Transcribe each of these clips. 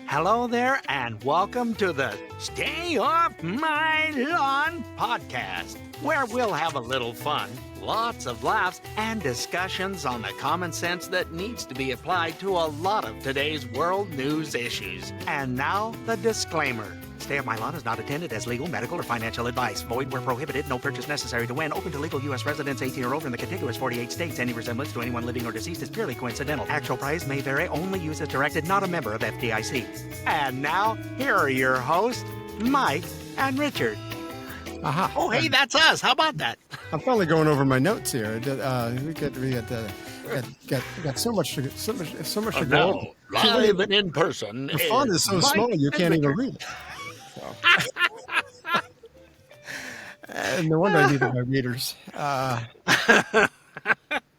Hello there, and welcome to the Stay Off My Lawn podcast, where we'll have a little fun, lots of laughs, and discussions on the common sense that needs to be applied to a lot of today's world news issues. And now, the disclaimer. Stay Off My Lawn is not intended as legal, medical, or financial advice. Void where prohibited. No purchase necessary to win. Open to legal U.S. residents 18 or over in the contiguous 48 states. Any resemblance to anyone living or deceased is purely coincidental. Actual price may vary. Only use as directed. Not a member of FDIC. And now, here are your hosts, Mike and Richard. Aha. Oh, hey, that's us. How about that? I'm finally going over my notes here. We got so much to go over. Live and in person. The font is so small you can't even read it. So. No wonder I needed my readers.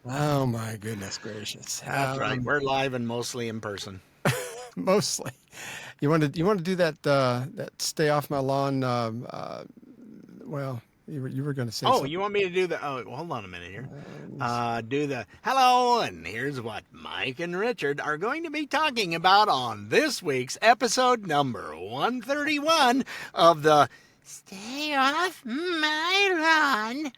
Oh my goodness gracious! That's right. We're live and mostly in person. Mostly. You want to do that? That stay off my lawn. Well, you were going to say. Oh, something. you want me to do the? Oh, hold on a minute here. Do the hello, and here's what Mike and Richard are going to be talking about on this week's episode number 131 of the Stay Off My Lawn.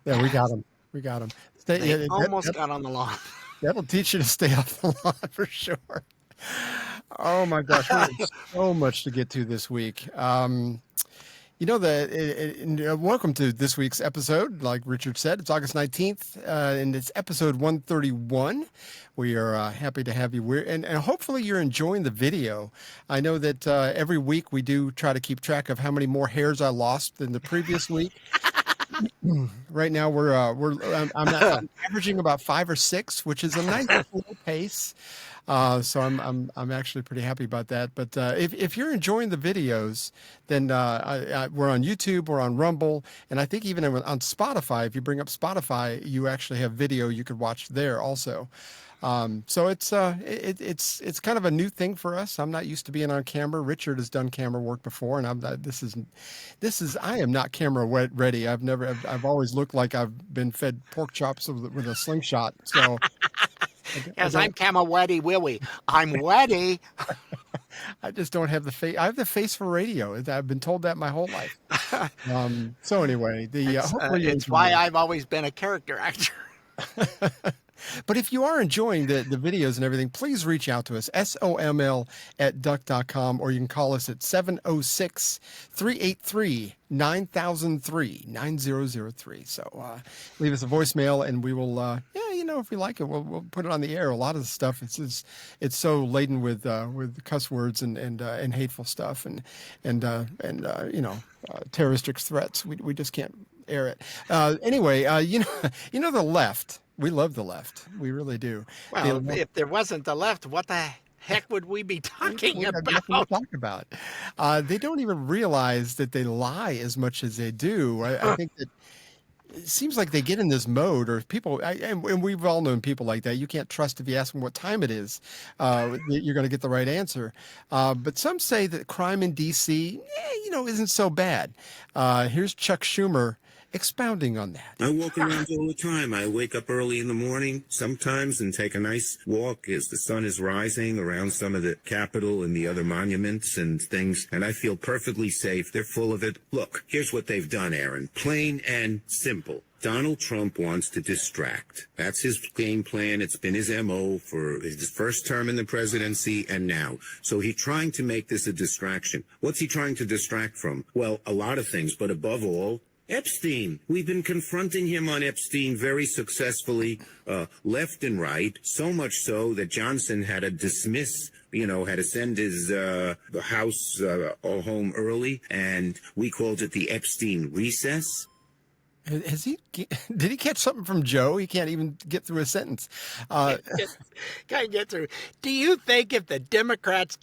Yeah, we got him. We got him. They almost got on the lawn. That'll teach you to stay off the lawn for sure. Oh my gosh, there's so much to get to this week. Welcome to this week's episode. Like Richard said, it's August 19th, and it's episode 131. We are happy to have you. And hopefully you're enjoying the video. I know that every week we do try to keep track of how many more hairs I lost than the previous week. Right now I'm averaging about 5 or 6, which is a nice little pace. So I'm actually pretty happy about that. But if you're enjoying the videos, then we're on YouTube, we're on Rumble, and I think even on Spotify. If you bring up Spotify, you actually have video you could watch there also. So it's kind of a new thing for us. I'm not used to being on camera. Richard has done camera work before, and I am not camera ready. I've always looked like I've been fed pork chops with a slingshot. So. Yes, I'm Camawetty Willie. I'm Weddy. I just don't have the face. I have the face for radio. I've been told that my whole life. So anyway, it's why I've always been a character actor. But if you are enjoying the videos and everything, please reach out to us, soml@duck.com, or you can call us at 706-383-9003, 9003. So leave us a voicemail, and we will, if we like it, we'll put it on the air. A lot of the stuff, it's so laden with cuss words and hateful stuff and terroristic threats. We just can't air it. Anyway, the left. We love the left. We really do. Well, if there wasn't the left, what the heck would we be talking about? Nothing to talk about. They don't even realize that they lie as much as they do. I think that it seems like they get in this mode, or people, and we've all known people like that. You can't trust if you ask them what time it is, you're going to get the right answer. But some say that crime in D.C., isn't so bad. Here's Chuck Schumer expounding on that. I walk around all the time. I wake up early in the morning sometimes and take a nice walk as the sun is rising around some of the Capitol and the other monuments and things, and I feel perfectly safe. They're full of it. Look, here's what they've done, Aaron. Plain and simple. Donald Trump wants to distract. That's his game plan. It's been his MO for his first term in the presidency and now. So he's trying to make this a distraction. What's he trying to distract from? Well, a lot of things, but above all, Epstein. We've been confronting him on Epstein very successfully, left and right, so much so that Johnson had to dismiss, had to send his house home early, and we called it the Epstein recess. Did he catch something from Joe? He can't even get through a sentence. Can't get through. Do you think if the Democrats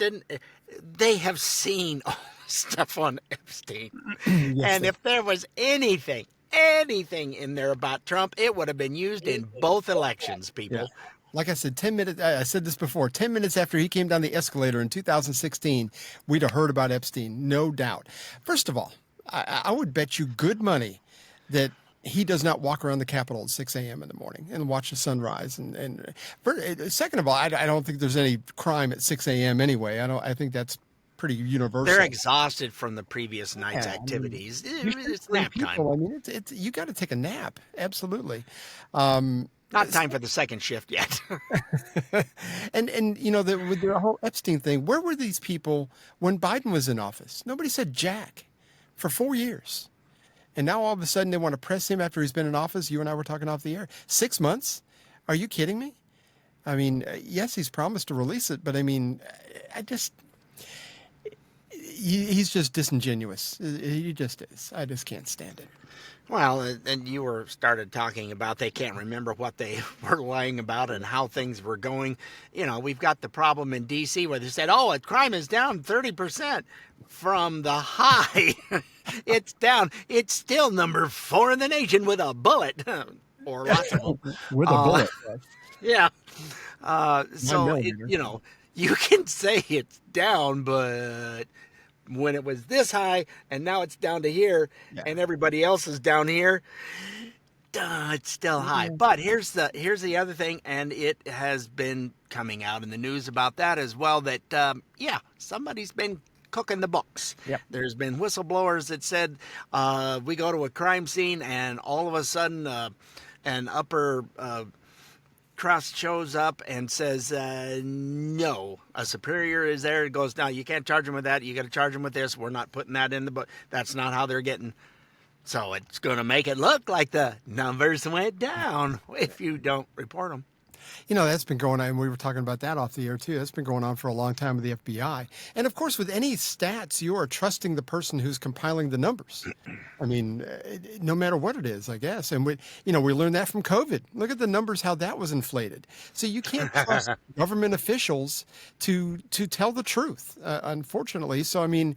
they have seen all stuff on Epstein. Yes, and if there was anything in there about Trump, it would have been used in both elections, people. Yeah. Like I said, 10 minutes, I said this before, 10 minutes after he came down the escalator in 2016, we'd have heard about Epstein, no doubt. First of all, I would bet you good money that he does not walk around the Capitol at 6 a.m. in the morning and watch the sunrise. Second of all, I don't think there's any crime at 6 a.m. anyway. I think that's pretty universal. They're exhausted from the previous night's Yeah, I mean, activities. you should It's bring nap time. people. I mean, it's you got to take a nap. Absolutely. Not time for the second shift yet. And you know, with the whole Epstein thing, where were these people when Biden was in office? Nobody said jack for 4 years. And now all of a sudden they want to press him after he's been in office. You and I were talking off the air. 6 months? Are you kidding me? I mean, yes, he's promised to release it, but I mean, he's just disingenuous. He just is. I just can't stand it. Well, and you started talking about they can't remember what they were lying about and how things were going. You know, we've got the problem in D.C. where they said, oh, crime is down 30% from the high. It's down. It's still number 4 in the nation with a bullet. Or lots of them. With a bullet. Yeah. You know, you can say it's down, but when it was this high and now it's down to here and everybody else is down here, it's still high. But here's the other thing, and it has been coming out in the news about that as well, that somebody's been cooking the books. Yep. There's been whistleblowers that said we go to a crime scene and all of a sudden an upper crust shows up and says, no, a superior is there. It goes, no, you can't charge them with that. You got to charge them with this. We're not putting that in the book. That's not how they're getting. So it's going to make it look like the numbers went down if you don't report them. You know, that's been going on, and we were talking about that off the air too. That's been going on for a long time with the FBI. And of course, with any stats, you are trusting the person who's compiling the numbers. I mean, no matter what it is, I guess. And we learned that from COVID. Look at the numbers, how that was inflated. So you can't trust government officials to tell the truth, unfortunately. So, I mean,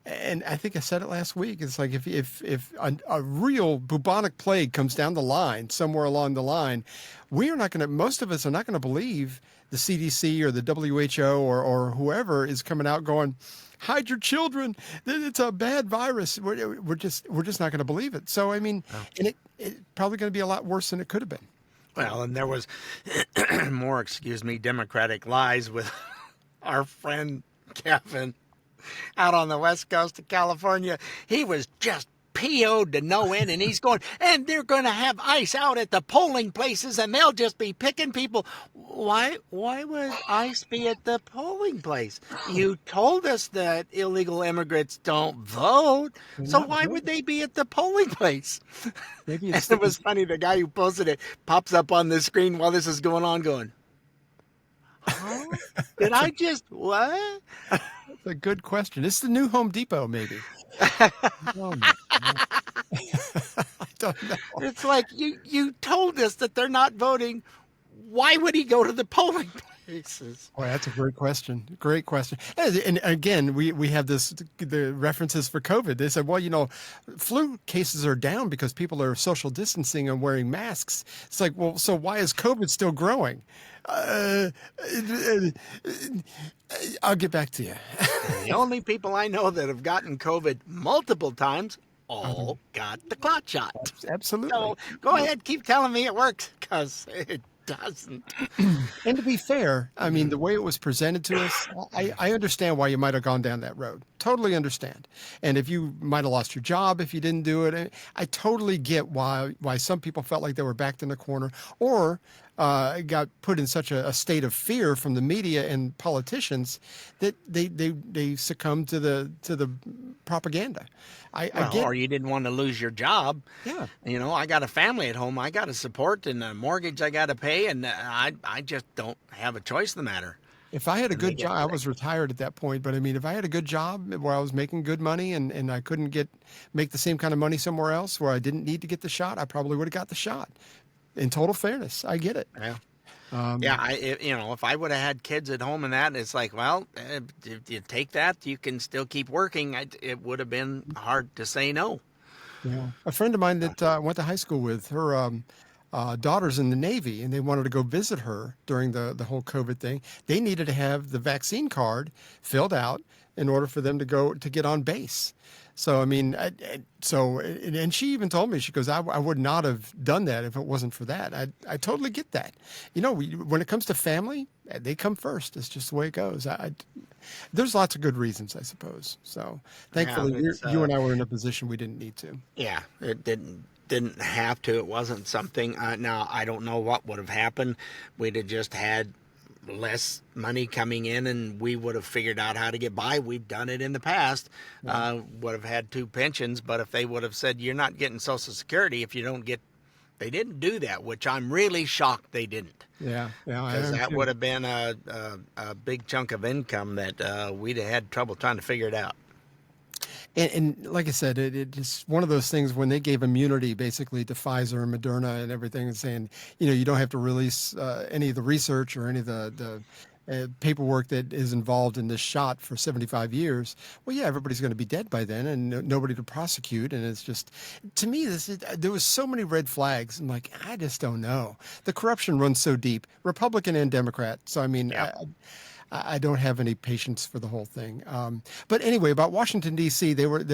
and I think I said it last week. It's like if a real bubonic plague comes down the line, somewhere along the line, most of us are not going to believe the CDC or the WHO or whoever is coming out going, hide your children. It's a bad virus. We're just not going to believe it. So, I mean, and it's probably going to be a lot worse than it could have been. Well, and there was more, Democratic lies with our friend Kevin out on the west coast of California. He was just PO'd to no end, and he's going, and they're going to have ICE out at the polling places, and they'll just be picking people. Why would ICE be at the polling place? You told us that illegal immigrants don't vote, so why would they be at the polling place? Maybe And it was funny, the guy who posted it pops up on the screen while this is going on going, huh? Did I just, what? That's a good question. It's the new Home Depot, maybe. Oh, my God. I don't know. It's like, you told us that they're not voting. Why would he go to the polling places? Boy, that's a great question. Great question. And again, we have the references for COVID. They said, well, you know, flu cases are down because people are social distancing and wearing masks. It's like, well, so why is COVID still growing? I'll get back to you. The only people I know that have gotten COVID multiple times all got the clot shot. Absolutely. So go ahead, keep telling me it works, because it doesn't. And to be fair, I mean, the way it was presented to us, I understand why you might have gone down that road. Totally understand. And if you might have lost your job if you didn't do it, I totally get why some people felt like they were backed in the corner or got put in such a state of fear from the media and politicians that they succumbed to the propaganda. I get, or you didn't want to lose your job. Yeah. You know, I got a family at home I got to support and a mortgage I got to pay, and I just don't have a choice in the matter. If I had a good job, I was retired at that point, but I mean, if I had a good job where I was making good money and I couldn't make the same kind of money somewhere else where I didn't need to get the shot, I probably would have got the shot. In total fairness, I get it. Yeah. If I would have had kids at home and that, it's like, well, if you take that, you can still keep working. It would have been hard to say no. Yeah. A friend of mine that I went to high school with, her daughter's in the Navy, and they wanted to go visit her during the whole COVID thing. They needed to have the vaccine card filled out in order for them to get on base. So, I mean, and she even told me, she goes, I would not have done that if it wasn't for that. I totally get that. You know, when it comes to family, they come first. It's just the way it goes. There's lots of good reasons, I suppose. So thankfully, you and I were in a position we didn't need to. Yeah, it didn't have to. It wasn't something. Now, I don't know what would have happened. We'd have just had less money coming in and we would have figured out how to get by. We've done it in the past. Would have had 2 pensions, but if they would have said you're not getting Social Security if you don't get, they didn't do that, which I'm really shocked they didn't. Yeah, because that would have been a big chunk of income that we'd have had trouble trying to figure it out. And like I said, it's one of those things when they gave immunity basically to Pfizer and Moderna and everything, and saying, you know, you don't have to release any of the research or any of the paperwork that is involved in this shot for 75 years. Well, yeah, everybody's going to be dead by then and nobody to prosecute. And it's just, to me, there was so many red flags. I'm like, I just don't know. The corruption runs so deep, Republican and Democrat. So, I mean, yeah. I don't have any patience for the whole thing. But anyway, about Washington, D.C., they were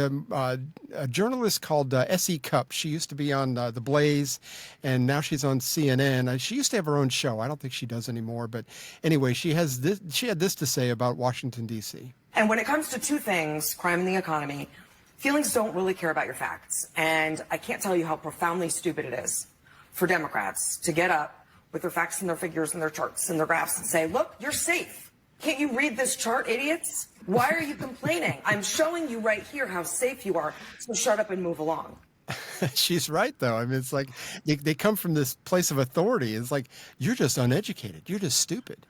a journalist called S.E. Cupp. She used to be on The Blaze, and now she's on CNN. She used to have her own show. I don't think she does anymore. But anyway, she had this to say about Washington, D.C. And when it comes to 2 things, crime and the economy, feelings don't really care about your facts. And I can't tell you how profoundly stupid it is for Democrats to get up with their facts and their figures and their charts and their graphs and say, look, you're safe. Can't you read this chart, idiots? Why are you complaining? I'm showing you right here how safe you are, so shut up and move along. She's right, though. I mean, it's like they come from this place of authority. It's like, you're just uneducated. You're just stupid.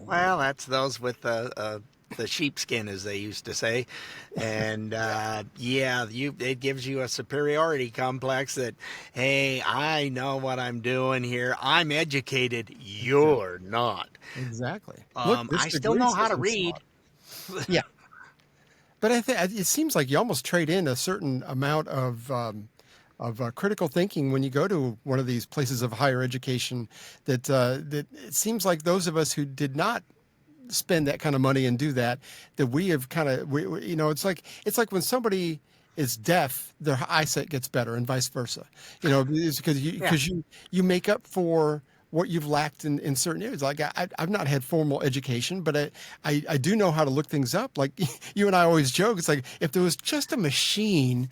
Well, that's those with the sheepskin, as they used to say. And yeah, it gives you a superiority complex that, hey, I know what I'm doing here. I'm educated. You're not. Exactly. Look, I still know how to read. Yeah. But I think it seems like you almost trade in a certain amount of critical thinking when you go to one of these places of higher education. That it seems like those of us who did not spend that kind of money and do that we have kind of, you know, it's like when somebody is deaf, their eyesight gets better, and vice versa. You know, it's because you make up for what you've lacked in certain areas. Like I've not had formal education, but I do know how to look things up. Like you and I always joke, it's like if there was just a machine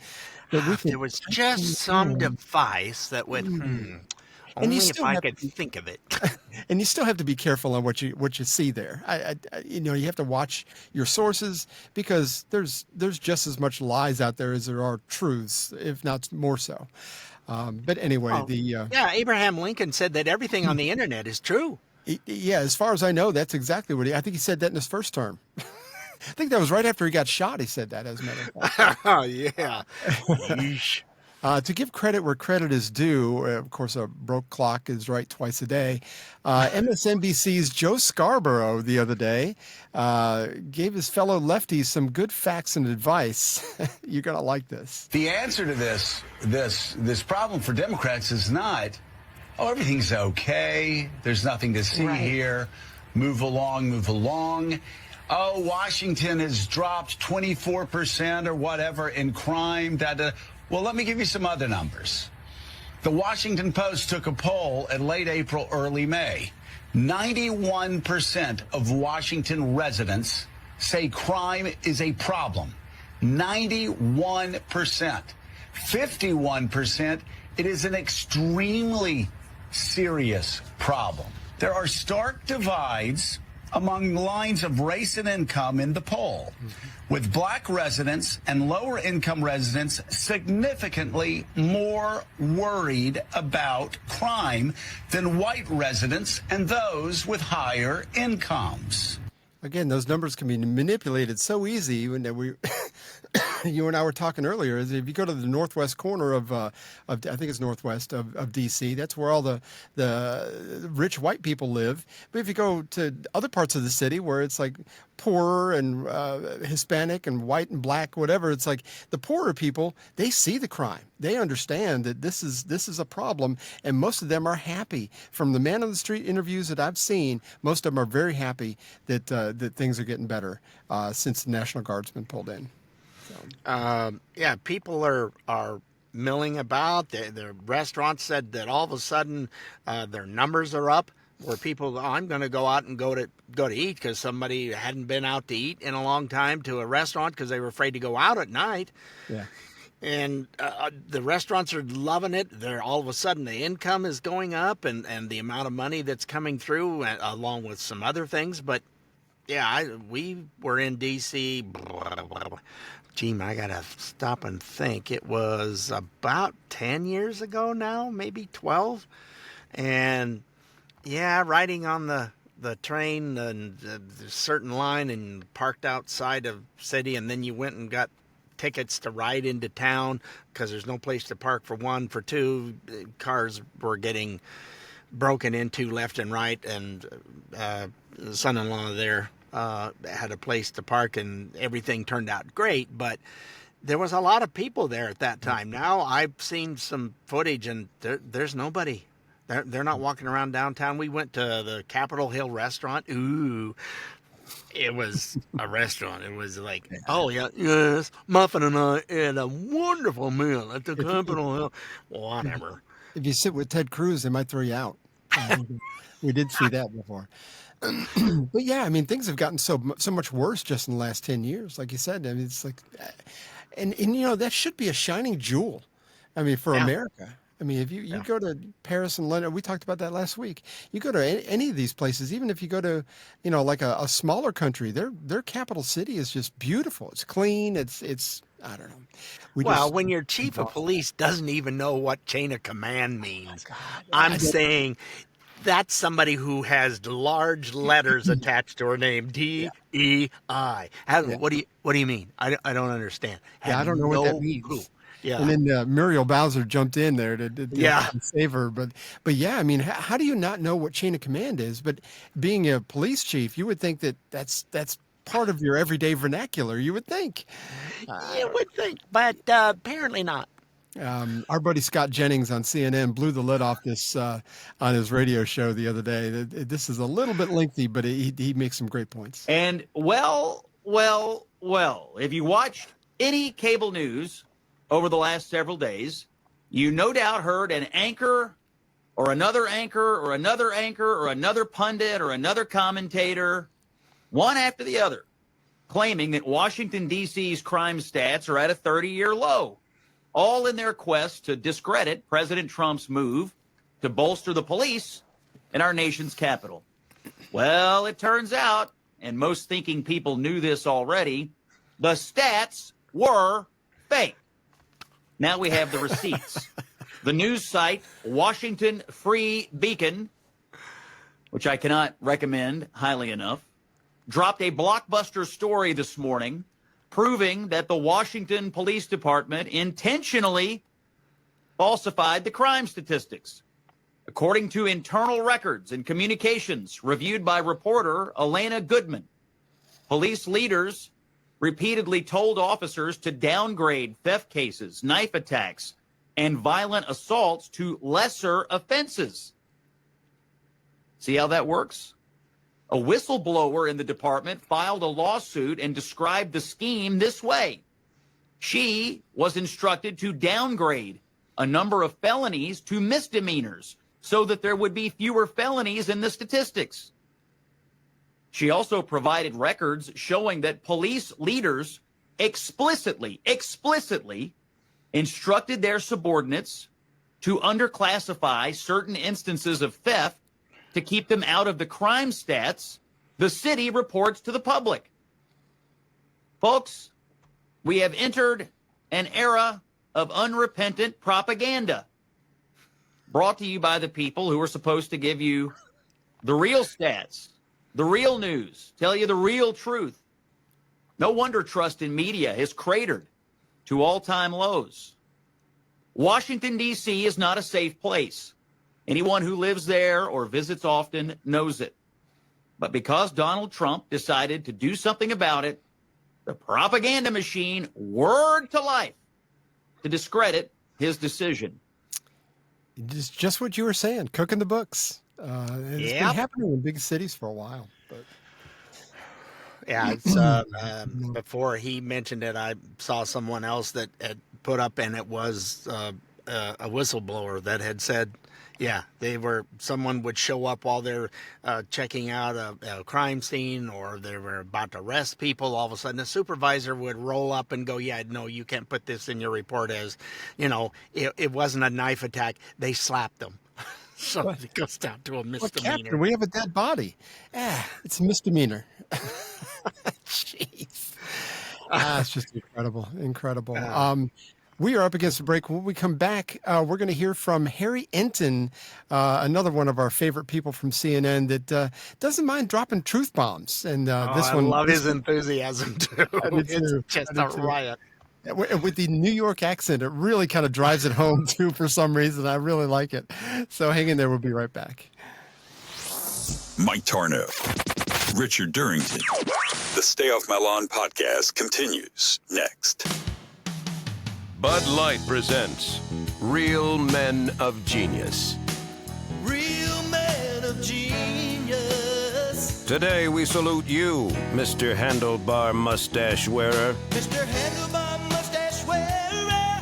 that we could, there was just some device that would, only if I could think of it. And you still have to be careful on what you see there. You know, you have to watch your sources, because there's just as much lies out there as there are truths, if not more so. But anyway, Abraham Lincoln said that everything on the internet is true. Yeah, as far as I know, that's exactly what I think he said that in his first term. I think that was right after he got shot. He said that, as a matter of fact. Oh, yeah. Yeesh. To give credit where credit is due, of course, a broke clock is right twice a day. MSNBC's Joe Scarborough the other day gave his fellow lefties some good facts and advice. You're going to like this. The answer to this problem for Democrats is not, oh, everything's okay, there's nothing to see here, move along. Oh, Washington has dropped 24% or whatever in crime. Well, let me give you some other numbers. The Washington Post took a poll in late April, early May. 91% of Washington residents say crime is a problem. 91%. 51%, it is an extremely serious problem. There are stark divides among lines of race and income in the poll, with black residents and lower income residents significantly more worried about crime than white residents and those with higher incomes. Again, those numbers can be manipulated so easy when we you and I were talking earlier, is if you go to the northwest corner of I think it's northwest of D.C., that's where all the rich white people live. But if you go to other parts of the city where it's like poorer and Hispanic and white and black, whatever, it's like the poorer people, they see the crime. They understand that this is a problem, and most of them are happy. From the man on the street interviews that I've seen, most of them are very happy that that things are getting better since the National Guard's been pulled in. Yeah, people are milling about. The restaurants said that all of a sudden their numbers are up. Where people, I'm going to go out and go to eat because somebody hadn't been out to eat in a long time to a restaurant because they were afraid to go out at night. Yeah. And the restaurants are loving it. They're all of a sudden the income is going up and the amount of money that's coming through along with some other things. But yeah, we were in D.C. Gee, I got to stop and think. It was about 10 years ago now, maybe 12. And yeah, riding on the train and the certain line and parked outside of city, and then you went and got tickets to ride into town because there's no place to park for one. For two, cars were getting broken into left and right, and the son-in-law there had a place to park, and everything turned out great. But there was a lot of people there at that time. Now I've seen some footage, and there's nobody. They're not walking around downtown. We went to the Capitol Hill restaurant. Ooh, it was a restaurant. It was like, oh, yeah, yes, Muffin and I had a wonderful meal at the Capitol Hill. Whatever. If you sit with Ted Cruz, they might throw you out. We did see that before. But yeah, I mean, things have gotten so much worse just in the last 10 years. Like you said, I mean, it's like, and you know, that should be a shining jewel. I mean, for America. I mean, if you go to Paris and London, we talked about that last week. You go to any of these places, even if you go to, you know, like a smaller country, their capital city is just beautiful. It's clean. It's I don't know. When your chief of police doesn't even know what chain of command means, I'm saying that's somebody who has large letters attached to her name, DEI. What do you mean? I don't understand. I don't know what that means. Clue. Yeah. And then Muriel Bowser jumped in there to save her. But yeah, I mean, how do you not know what chain of command is? But being a police chief, you would think that that's part of your everyday vernacular. You would think. You would think, but apparently not. Our buddy Scott Jennings on CNN blew the lid off this on his radio show the other day. This is a little bit lengthy, but he makes some great points. And well, if you watched any cable news over the last several days, you no doubt heard an anchor or another anchor or another anchor or another pundit or another commentator, one after the other, claiming that Washington, D.C.'s crime stats are at a 30-year low, all in their quest to discredit President Trump's move to bolster the police in our nation's capital. Well, it turns out, and most thinking people knew this already, the stats were fake. Now we have the receipts. The news site, Washington Free Beacon, which I cannot recommend highly enough, dropped a blockbuster story this morning proving that the Washington Police Department intentionally falsified the crime statistics. According to internal records and communications reviewed by reporter Elena Goodman, police leaders repeatedly told officers to downgrade theft cases, knife attacks, and violent assaults to lesser offenses. See how that works? A whistleblower in the department filed a lawsuit and described the scheme this way. She was instructed to downgrade a number of felonies to misdemeanors so that there would be fewer felonies in the statistics. She also provided records showing that police leaders explicitly instructed their subordinates to underclassify certain instances of theft to keep them out of the crime stats the city reports to the public. Folks, we have entered an era of unrepentant propaganda brought to you by the people who are supposed to give you the real stats, the real news, tell you the real truth. No wonder trust in media has cratered to all-time lows. Washington, D.C. is not a safe place. Anyone who lives there or visits often knows it. But because Donald Trump decided to do something about it, the propaganda machine whirred to life to discredit his decision. It's just what you were saying, cooking the books. It's been happening in big cities for a while. But Yeah, it's before he mentioned it, I saw someone else that had put up, and it was a whistleblower that had said, yeah, someone would show up while they're checking out a crime scene, or they were about to arrest people. All of a sudden, the supervisor would roll up and go, yeah, no, you can't put this in your report as, it wasn't a knife attack. They slapped them. So it goes down to a misdemeanor. Well, Captain, we have a dead body. It's a misdemeanor. Jeez. It's just incredible. We are up against the break. When we come back, we're going to hear from Harry Enton, another one of our favorite people from CNN that doesn't mind dropping truth bombs. And I love his enthusiasm, too. It's just a riot. With the New York accent, it really kind of drives it home, too, for some reason. I really like it. So hang in there. We'll be right back. Mike Tarnow, Richard Durrington. The Stay Off My Lawn podcast continues next. Bud Light presents Real Men of Genius. Real Men of Genius. Today we salute you, Mr. Handlebar Mustache Wearer. Mr. Handlebar Mustache Wearer.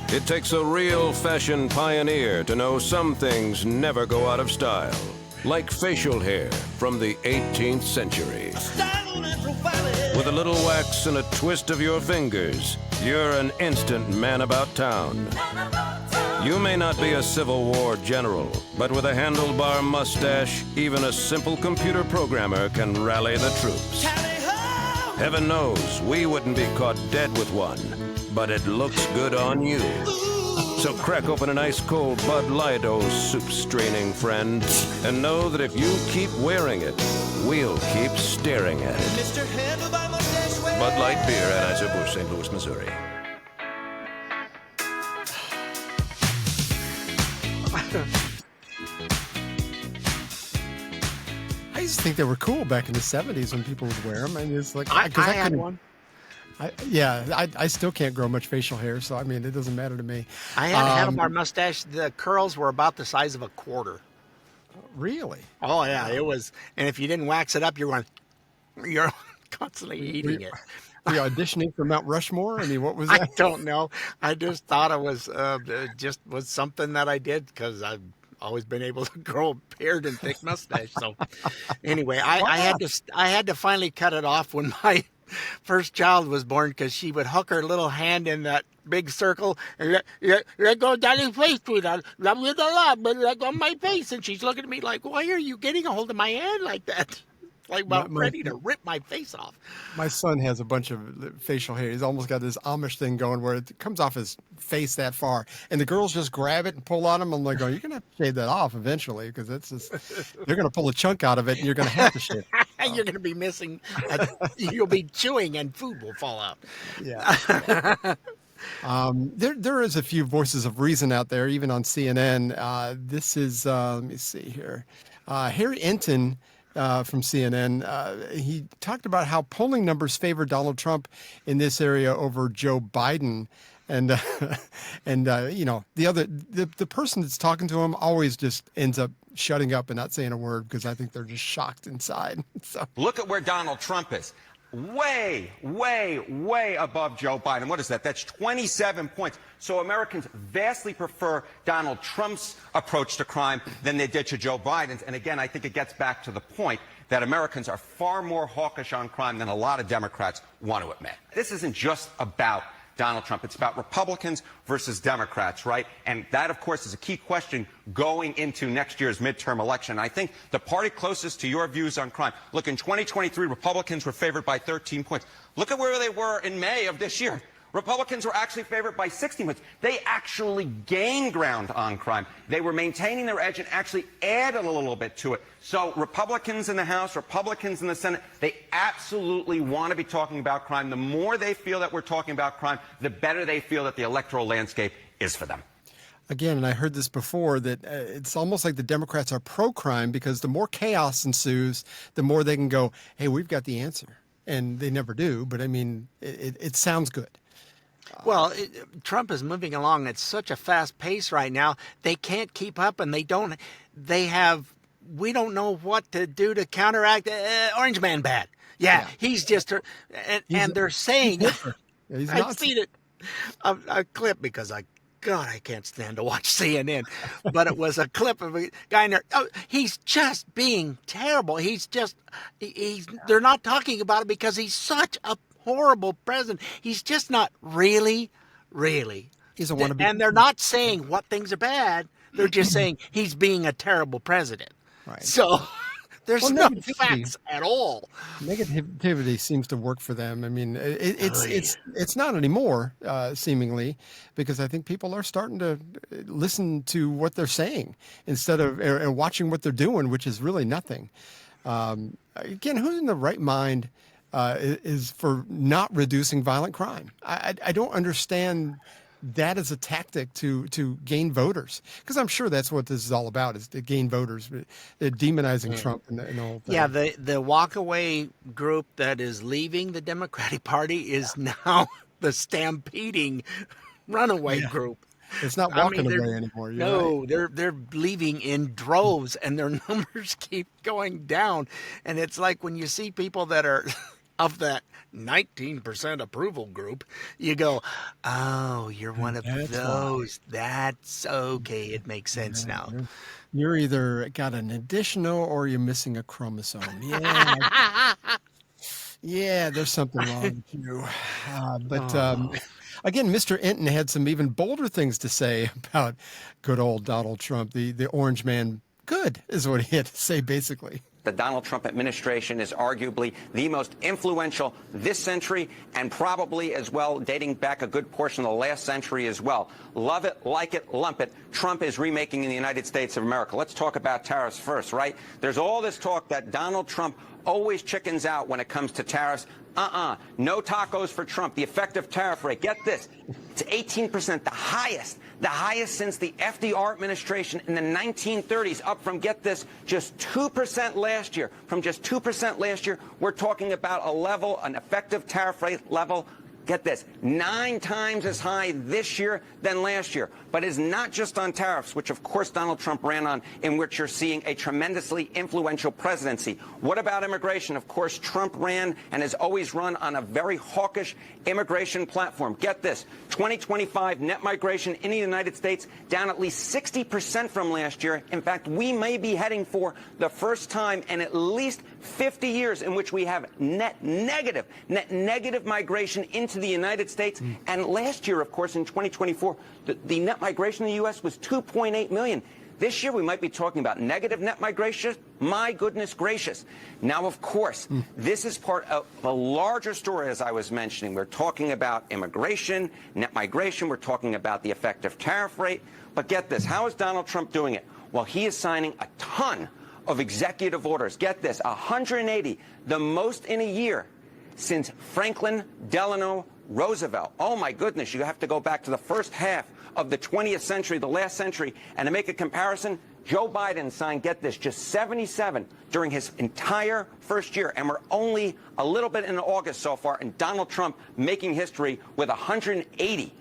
It takes a real fashion pioneer to know some things never go out of style. Like facial hair from the 18th century. With a little wax and a twist of your fingers, you're an instant man about town. You may not be a Civil War general, but with a handlebar mustache, even a simple computer programmer can rally the troops. Heaven knows we wouldn't be caught dead with one, but it looks good on you. So crack open an ice cold Bud Light, oh soup-straining friend, and know that if you keep wearing it, we'll keep staring at it. Bud Light Beer, Anheuser-Busch, St. Louis, Missouri. I used to think they were cool back in the 70s when people would wear them. I mean, it's like I had one. I still can't grow much facial hair, so I mean, it doesn't matter to me. I had a handlebar mustache. The curls were about the size of a quarter. Really? Oh yeah, it was. And if you didn't wax it up, you're constantly eating it. Were you auditioning for Mount Rushmore? I mean, what was that? I don't know. I just thought it was was something that I did because I've always been able to grow a beard and thick mustache. So anyway, I had to finally cut it off when my first child was born, because she would hook her little hand in that big circle and let go Daddy's face, sweetheart. Love you a lot, but let go of my face. And she's looking at me like, why are you getting a hold of my hand like that? Like I'm ready to rip my face off. My son has a bunch of facial hair. He's almost got this Amish thing going where it comes off his face that far, and the girls just grab it and pull on him. I'm like, you're gonna have to shave that off eventually, because they're gonna pull a chunk out of it, and you're gonna have to shave it. And you're gonna be missing. You'll be chewing, and food will fall out. Yeah. There is a few voices of reason out there, even on CNN. This is let me see here, Harry Enton. From CNN, he talked about how polling numbers favor Donald Trump in this area over Joe Biden, and the person that's talking to him always just ends up shutting up and not saying a word, because I think they're just shocked inside. So look at where Donald Trump is. Way, way, way above Joe Biden. What is that? That's 27 points. So Americans vastly prefer Donald Trump's approach to crime than they did to Joe Biden's. And again, I think it gets back to the point that Americans are far more hawkish on crime than a lot of Democrats want to admit. This isn't just about Donald Trump. It's about Republicans versus Democrats, right? And that, of course, is a key question going into next year's midterm election. I think the party closest to your views on crime, look, in 2023, Republicans were favored by 13 points. Look at where they were in May of this year. Republicans were actually favored by 16 points. They actually gained ground on crime. They were maintaining their edge and actually added a little bit to it. So Republicans in the House, Republicans in the Senate, they absolutely want to be talking about crime. The more they feel that we're talking about crime, the better they feel that the electoral landscape is for them. Again, and I heard this before, that it's almost like the Democrats are pro-crime because the more chaos ensues, the more they can go, hey, we've got the answer. And they never do, but I mean, it sounds good. Well, Trump is moving along at such a fast pace right now. They can't keep up, and we don't know what to do to counteract Orange Man bad. Yeah. He's just, and they're saying, I've seen it, a clip because I can't stand to watch CNN, but it was a clip of a guy in there. Oh, he's just being terrible. They're not talking about it because he's such a horrible president. He's just not really. He's a wannabe. And they're not saying what things are bad. They're just saying he's being a terrible president. Right. So there's no facts at all. Negativity seems to work for them. I mean, it's not anymore, seemingly, because I think people are starting to listen to what they're saying instead of watching what they're doing, which is really nothing. Again, who's in the right mind is for not reducing violent crime? I don't understand that as a tactic to gain voters, because I'm sure that's what this is all about, is to gain voters. They're demonizing Trump and the whole thing. Yeah, the walkaway group that is leaving the Democratic Party is now the stampeding runaway group. It's not walking away anymore. No, right. They're leaving in droves, and their numbers keep going down. And it's like when you see people that are of that 19% approval group, you go, oh, you're one of those. That's okay. It makes sense now. You're either got an additional or you're missing a chromosome. Yeah, there's something wrong with you. Again, Mr. Enton had some even bolder things to say about good old Donald Trump. The orange man, good, is what he had to say, basically. The Donald Trump administration is arguably the most influential this century, and probably as well dating back a good portion of the last century as well. Love it, like it, lump it. Trump is remaking in the United States of America. Let's talk about tariffs first, right? There's all this talk that Donald Trump always chickens out when it comes to tariffs. No tacos for Trump. The effective tariff rate, get this, it's 18%, the highest since the FDR administration in the 1930s, up from, get this, just 2% last year. From just 2% last year, we're talking about an effective tariff rate level, get this, 9 times as high this year than last year. But it's not just on tariffs, which of course Donald Trump ran on, in which you're seeing a tremendously influential presidency. What about immigration? Of course, Trump ran and has always run on a very hawkish immigration platform. Get this, 2025 net migration in the United States down at least 60% from last year. In fact, we may be heading for the first time in at least 50 years in which we have net negative migration into the United States. And last year, of course, in 2024, the net migration in the U.S. was 2.8 million. This year, we might be talking about negative net migration. My goodness gracious. Now, of course, this is part of a larger story, as I was mentioning. We're talking about immigration, net migration. We're talking about the effective tariff rate. But get this, how is Donald Trump doing it? Well, he is signing a ton of executive orders. Get this, 180, the most in a year since Franklin Delano Roosevelt. Oh, my goodness, you have to go back to the first half of the 20th century, the last century. And to make a comparison, Joe Biden signed, get this, just 77 during his entire first year. And we're only a little bit in August so far, and Donald Trump making history with 180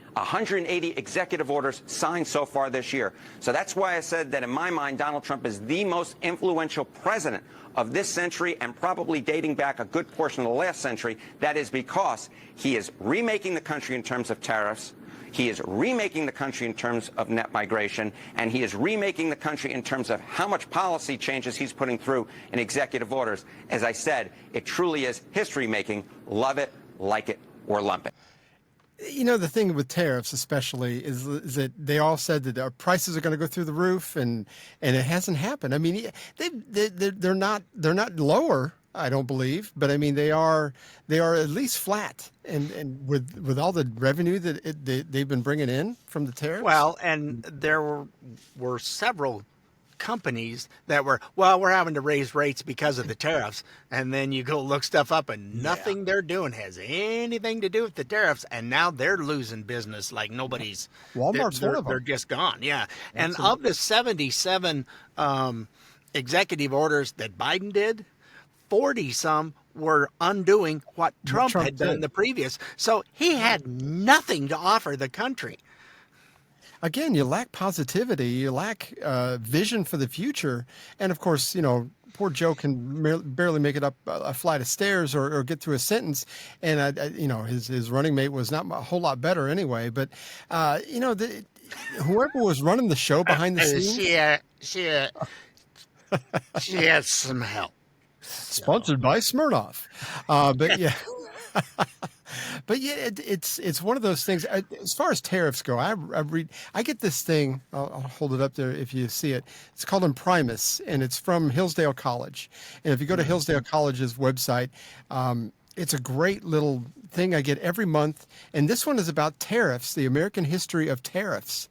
executive orders signed so far this year. So that's why I said that in my mind, Donald Trump is the most influential president of this century, and probably dating back a good portion of the last century. That is because he is remaking the country in terms of tariffs. He is remaking the country in terms of net migration, and he is remaking the country in terms of how much policy changes he's putting through in executive orders. As I said, it truly is history making. Love it, like it, or lump it. You know, the thing with tariffs especially is that they all said that our prices are going to go through the roof, and it hasn't happened. I mean, they're not lower. I don't believe, but I mean they are at least flat, and with all the revenue that they've been bringing in from the tariffs. Well, and there were several companies that were, well, we're having to raise rates because of the tariffs. And then you go look stuff up and nothing they're doing has anything to do with the tariffs. And now they're losing business like nobody's. Walmart's one of them. They're just gone. Yeah. And of the 77 executive orders that Biden did, 40 some were undoing what Trump had done the previous. So he had nothing to offer the country. Again, you lack positivity, you lack vision for the future, and of course, poor Joe can barely make it up a flight of stairs or get through a sentence, and his running mate was not a whole lot better anyway. But whoever was running the show behind the scenes, she has some help. Sponsored by Smirnoff, but yeah. But yeah, it's one of those things. As far as tariffs go, I get this thing. I'll hold it up there if you see it. It's called Imprimis, and it's from Hillsdale College. And if you go to Hillsdale College's website, it's a great little thing I get every month. And this one is about tariffs, the American history of tariffs.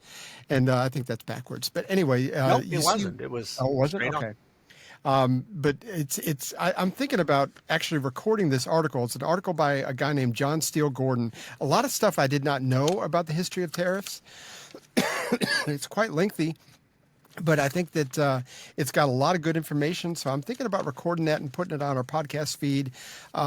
And I think that's backwards. But anyway, nope, it wasn't. It was. Oh, was it? Okay. But I'm thinking about actually recording this article. It's an article by a guy named John Steele Gordon. A lot of stuff I did not know about the history of tariffs. It's quite lengthy, but I think that it's got a lot of good information. So I'm thinking about recording that and putting it on our podcast feed,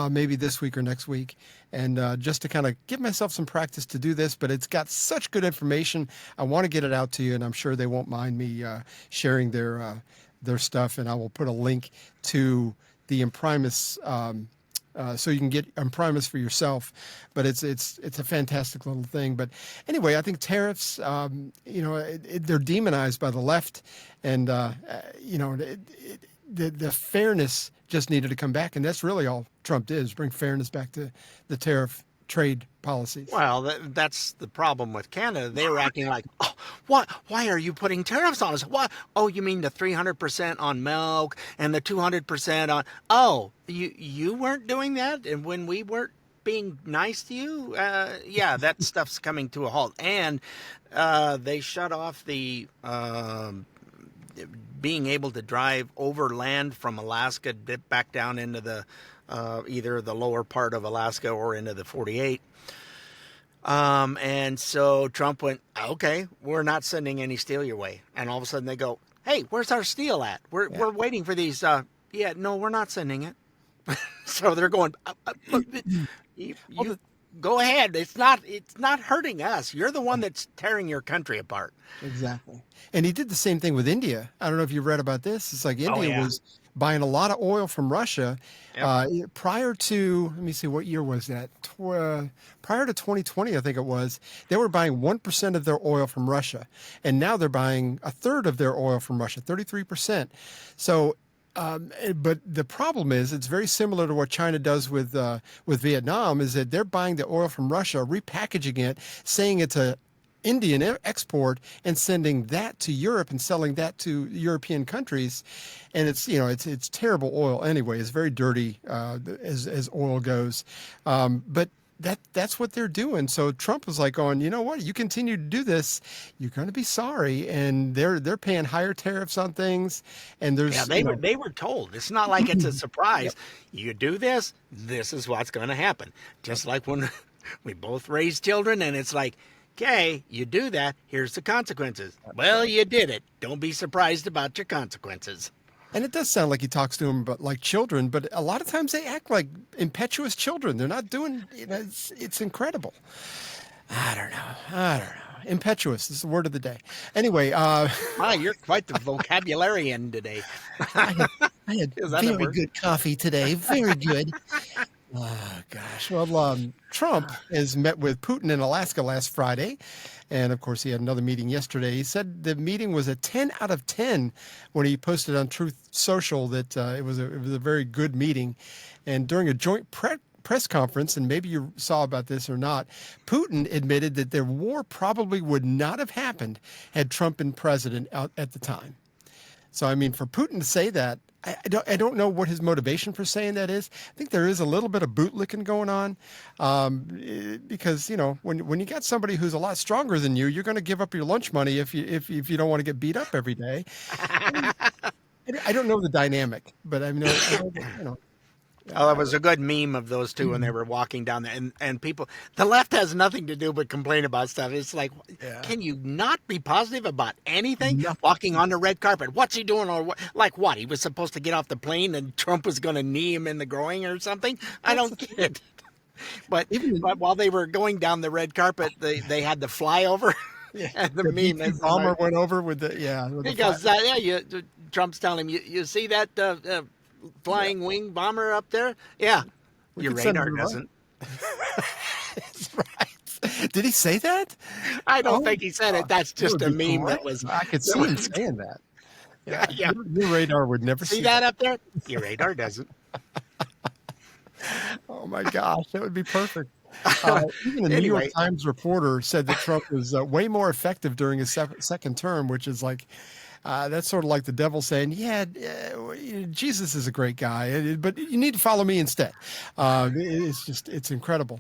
maybe this week or next week. And just to kind of give myself some practice to do this, but it's got such good information. I want to get it out to you, and I'm sure they won't mind me sharing their stuff, and I will put a link to the Imprimis so you can get Imprimis for yourself. But it's a fantastic little thing. But anyway, I think tariffs, they're demonized by the left, and the fairness just needed to come back, and that's really all Trump did, is bring fairness back to the tariff trade policies. Well, that's the problem with Canada. They were acting like, oh, what? Why are you putting tariffs on us? What? Oh, you mean the 300% on milk and the 200% on? Oh, you weren't doing that, and when we weren't being nice to you, yeah, that stuff's coming to a halt. And they shut off the being able to drive overland from Alaska back down into the either the lower part of Alaska or into the 48. And so Trump went, okay, we're not sending any steel your way. And all of a sudden they go, hey, where's our steel at? We're waiting for these. Yeah, no, we're not sending it. So they're going, go ahead. It's not hurting us. You're the one that's tearing your country apart. Exactly. And he did the same thing with India. I don't know if you read about this. It's like India was buying a lot of oil from Russia prior to, let me see, what year was that? Prior to 2020, I think it was, they were buying 1% of their oil from Russia. And now they're buying a third of their oil from Russia, 33%. So, but the problem is it's very similar to what China does with Vietnam, is that they're buying the oil from Russia, repackaging it, saying it's a Indian export, and sending that to Europe and selling that to European countries. And it's terrible oil anyway. It's very dirty as oil goes. But that's what they're doing. So Trump was like, you know what? You continue to do this, you're going to be sorry. And they're paying higher tariffs on things. And there's they were told. It's not like it's a surprise. You do this, this is what's going to happen. Just like when we both raised children, and it's like, okay, you do that, here's the consequences. Well, you did it. Don't be surprised about your consequences. And it does sound like he talks to them like children, but a lot of times they act like impetuous children. They're not doing, it's incredible. I don't know. Impetuous is the word of the day. Anyway. Wow, you're quite the vocabularian today. I had very good coffee today. Very good. Oh, gosh. Well, Trump has met with Putin in Alaska last Friday. And, of course, he had another meeting yesterday. He said the meeting was a 10 out of 10 when he posted on Truth Social that it was a very good meeting. And during a joint press conference, and maybe you saw about this or not, Putin admitted that the war probably would not have happened had Trump been president at the time. So, I mean, for Putin to say that, I don't know what his motivation for saying that is. I think there is a little bit of bootlicking going on, because when you got somebody who's a lot stronger than you, you're going to give up your lunch money if you don't want to get beat up every day. I don't know the dynamic, but I mean, I know that, Oh, it was a good meme of those two when they were walking down there, and people, the left has nothing to do but complain about stuff. It's like, can you not be positive about anything? Nothing. Walking on the red carpet, what's he doing? Or like what? He was supposed to get off the plane and Trump was going to knee him in the groin or something? I don't get it. But while they were going down the red carpet, they had the flyover. And the meme is bomber went over with the he goes, Trump's telling him, you see that flying wing bomber up there? Yeah. Your radar doesn't. That's right. Did he say that? I don't think he said it. That's just a meme that was. I could see him saying that. Yeah. Your radar would never see that up there? Your radar doesn't. Oh my gosh, that would be perfect. Even the New York Times reporter said that Trump was way more effective during his second term, which is like, that's sort of like the devil saying, Jesus is a great guy, but you need to follow me instead. It's incredible.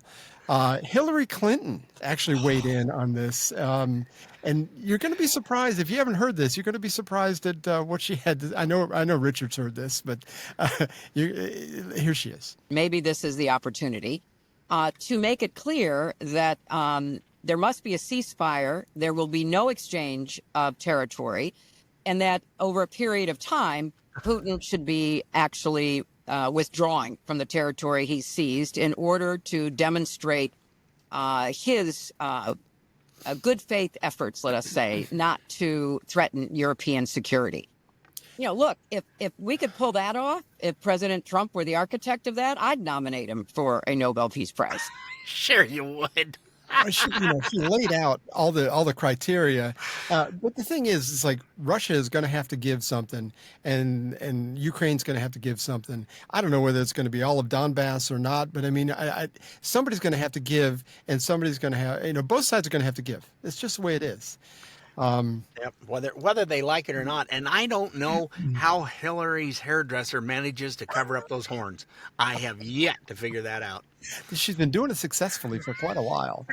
Hillary Clinton actually weighed in on this. And you're going to be surprised if you haven't heard this. You're going to be surprised at what she had. I know Richard's heard this, but here she is. Maybe this is the opportunity to make it clear that there must be a ceasefire. There will be no exchange of territory, and that over a period of time, Putin should be actually withdrawing from the territory he seized in order to demonstrate his good faith efforts, let us say, not to threaten European security. Look, if we could pull that off, if President Trump were the architect of that, I'd nominate him for a Nobel Peace Prize. Sure you would. She laid out all the criteria, but the thing is, it's like Russia is going to have to give something, and Ukraine's going to have to give something. I don't know whether it's going to be all of Donbass or not, but I mean, somebody's going to have to give, and somebody's going to have, both sides are going to have to give. It's just the way it is. Yep. Whether they like it or not, and I don't know how Hillary's hairdresser manages to cover up those horns. I have yet to figure that out. She's been doing it successfully for quite a while.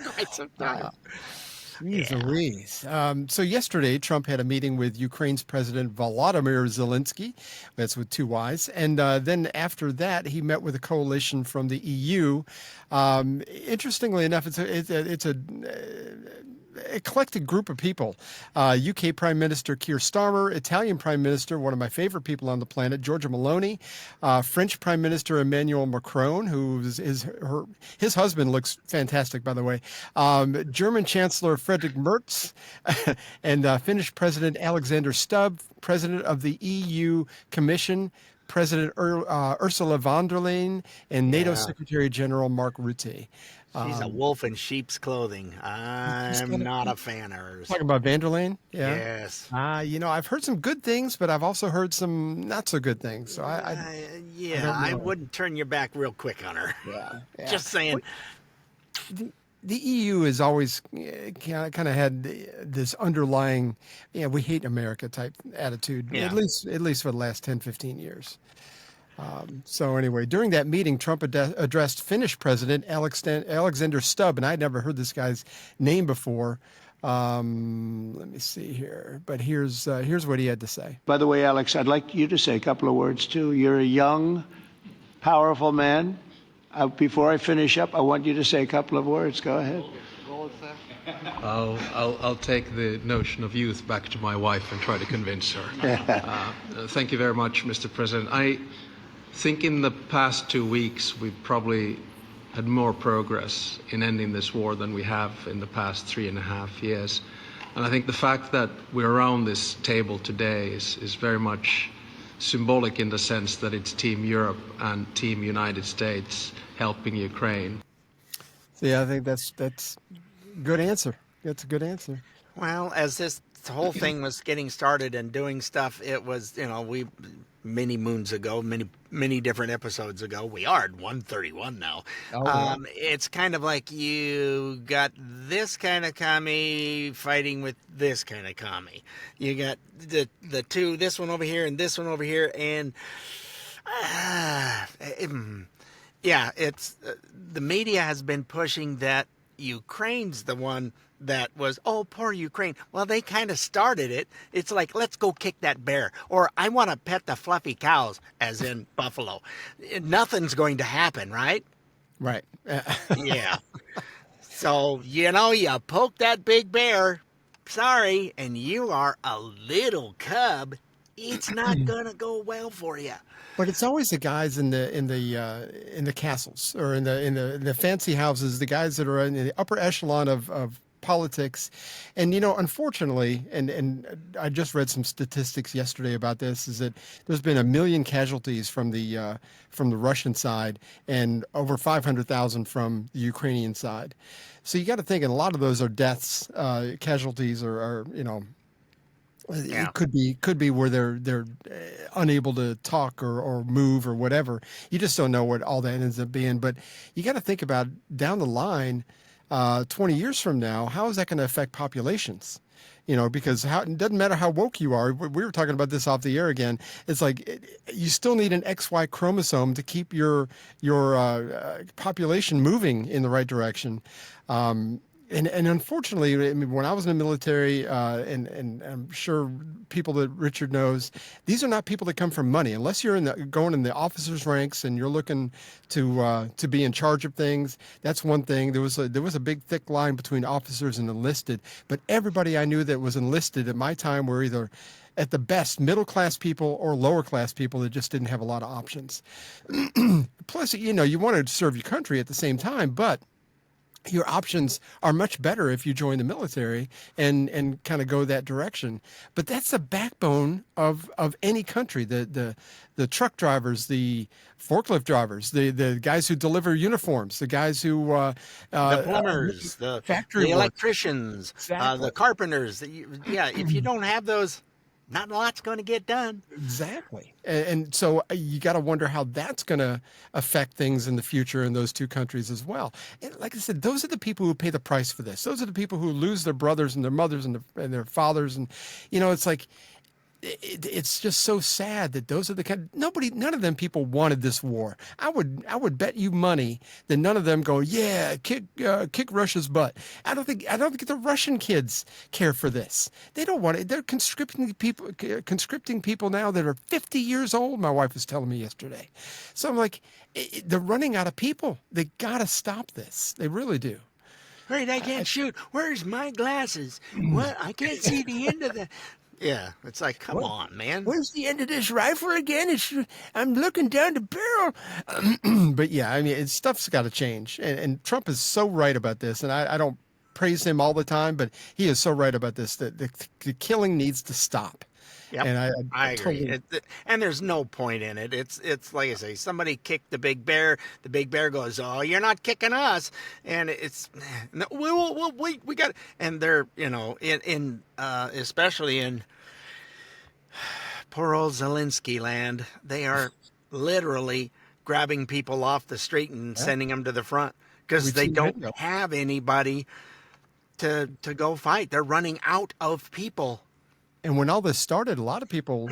Louise. So yesterday, Trump had a meeting with Ukraine's President Volodymyr Zelensky. That's with two Y's. And then after that, he met with a coalition from the EU. Interestingly enough, it's a eclectic group of people. UK Prime Minister Keir Starmer, Italian Prime Minister, one of my favorite people on the planet, Giorgia Meloni, French Prime Minister Emmanuel Macron, his husband looks fantastic, by the way, German Chancellor Friedrich Merz, and Finnish President Alexander Stubb, President of the EU Commission, President Ursula von der Leyen, and NATO Secretary General Mark Rutte. She's a wolf in sheep's clothing. I'm not a fan of hers. Talking about van der Leyen? Yeah. Yes. I've heard some good things, but I've also heard some not so good things. So I wouldn't turn your back real quick on her. Yeah. Just saying. The EU has always kind of had this underlying, we hate America type attitude, at least for the last 10, 15 years. So anyway, during that meeting, Trump addressed Finnish President Alexander Stubb, and I'd never heard this guy's name before. Let me see here, but here's what he had to say. By the way, Alex, I'd like you to say a couple of words too. You're a young, powerful man. Before I finish up, I want you to say a couple of words. Go ahead. I'll take the notion of youth back to my wife and try to convince her. Thank you very much, Mr. President. I think in the past 2 weeks, we've probably had more progress in ending this war than we have in the past 3.5 years. And I think the fact that we're around this table today is very much symbolic in the sense that it's Team Europe and Team United States helping Ukraine. So I think that's good answer. That's a good answer. Well, as this the whole thing was getting started and doing stuff, it was, many moons ago, many different episodes ago. We are at 131 now. It's kind of like you got this kind of commie fighting with this kind of commie. You got the two, this one over here and this one over here, and it's the media has been pushing that Ukraine's the one that was, oh, poor Ukraine. Well, they kind of started it. It's like, let's go kick that bear. Or I want to pet the fluffy cows, as in Buffalo. Nothing's going to happen, right? Right. Yeah. So, you poke that big bear. Sorry. And you are a little cub. It's not going to go well for you. But it's always the guys in the castles or in the fancy houses, the guys that are in the upper echelon of politics. And, unfortunately, and I just read some statistics yesterday about this, is that there's been 1 million casualties from the Russian side and over 500,000 from the Ukrainian side. So you got to think, and a lot of those are deaths, casualties are it could be where they're unable to talk or move or whatever. You just don't know what all that ends up being. But you got to think about down the line, 20 years from now, how is that going to affect populations? Because it doesn't matter how woke you are. We were talking about this off the air again. It's like you still need an XY chromosome to keep your population moving in the right direction. And unfortunately, I mean, when I was in the military, and I'm sure people that Richard knows, these are not people that come from money. Unless you're going in the officers' ranks and you're looking to be in charge of things, that's one thing. There was a big thick line between officers and enlisted. But everybody I knew that was enlisted at my time were either at the best middle class people or lower class people that just didn't have a lot of options. Plus, you want to serve your country at the same time, but your options are much better if you join the military and kind of go that direction. But that's the backbone of any country. The truck drivers, the forklift drivers, the guys who deliver uniforms, the guys who the plumbers, the factory electricians, exactly. The carpenters. If you don't have those, not a lot's going to get done. Exactly. And so you got to wonder how that's going to affect things in the future in those two countries as well. And like I said, those are the people who pay the price for this. Those are the people who lose their brothers and their mothers and their fathers. And, it's like, it's just so sad that those are the none of them people wanted this war. I would bet you money that none of them go, yeah, kick Russia's butt. I don't think the Russian kids care for this. They don't want it. They're conscripting people now that are 50 years old. My wife was telling me yesterday. So I'm like, they're running out of people. They got to stop this. They really do. Wait, I can't shoot. Where's my glasses? What? I can't see the end of the. Yeah, it's like, come on, man. Where's the end of this rifle again? I'm looking down the barrel. But yeah, I mean, stuff's got to change. And Trump is so right about this. And I don't praise him all the time, but he is so right about this, that the killing needs to stop. Yep. And I agree. And there's no point in it. It's like I say, somebody kicked the big bear. The big bear goes, "Oh, you're not kicking us." And it's, we got, and they're, especially in poor old Zelensky land, they are literally grabbing people off the street and sending them to the front because they don't have anybody to go fight. They're running out of people. And when all this started, a lot of people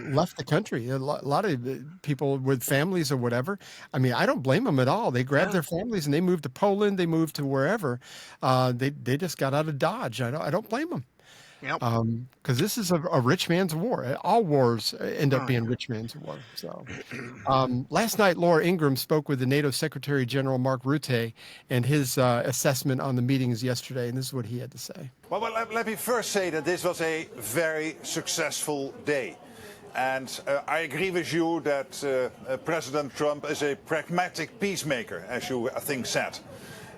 left the country. A lot of people with families or whatever. I mean, I don't blame them at all. They grabbed their families and they moved to Poland. They moved to wherever. They just got out of Dodge. I don't blame them. Yep. Because this is a rich man's war. All wars end up being rich man's war. So, last night, Laura Ingraham spoke with the NATO Secretary General Mark Rutte and his assessment on the meetings yesterday, and this is what he had to say. Well, let me first say that this was a very successful day. And I agree with you that President Trump is a pragmatic peacemaker, as you, I think, said.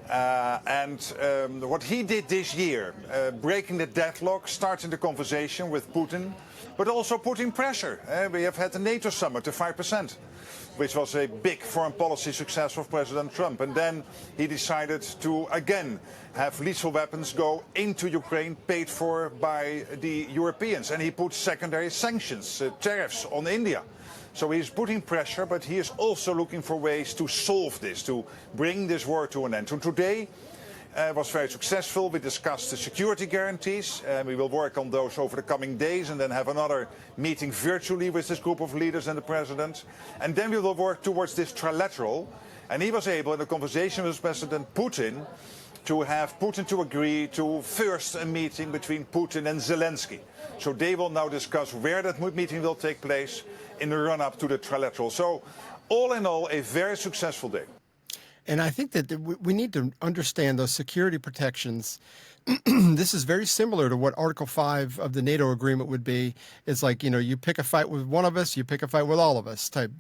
What he did this year, breaking the deadlock, starting the conversation with Putin, but also putting pressure. We have had the NATO summit, the 5%. which was a big foreign policy success of President Trump. And then he decided to again have lethal weapons go into Ukraine, paid for by the Europeans. And he put secondary sanctions, tariffs on India. So he's putting pressure, but he is also looking for ways to solve this, to bring this war to an end. So today was very successful. We discussed the security guarantees. We will work on those over the coming days and then have another meeting virtually with this group of leaders and the president. And then we will work towards this trilateral. And he was able, in a conversation with President Putin, to have Putin to agree to first a meeting between Putin and Zelensky. So they will now discuss where that meeting will take place in the run-up to the trilateral. So all in all, a very successful day. And I think that we need to understand those security protections. This is very similar to what Article 5 of the NATO agreement would be. It's like, you pick a fight with one of us, you pick a fight with all of us type.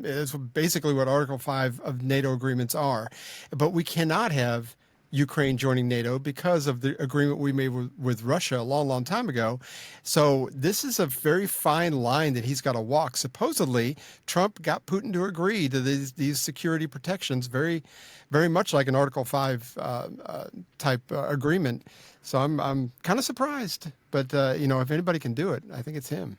It's basically what Article 5 of NATO agreements are. But we cannot have Ukraine joining NATO because of the agreement we made with Russia a long, long time ago. So this is a very fine line that he's got to walk. Supposedly, Trump got Putin to agree to these security protections, very, very much like an Article 5 type agreement. So I'm kind of surprised. But, if anybody can do it, I think it's him.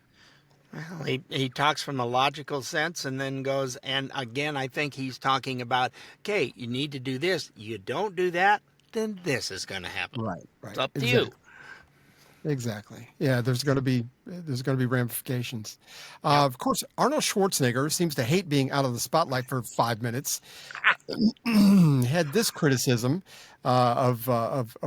Well, he talks from a logical sense and then goes, and again, I think he's talking about, okay, you need to do this. You don't do that, then this is going to happen. Right. It's up to you. Exactly. Yeah, there's going to be ramifications. Of course, Arnold Schwarzenegger seems to hate being out of the spotlight for 5 minutes. Had this criticism of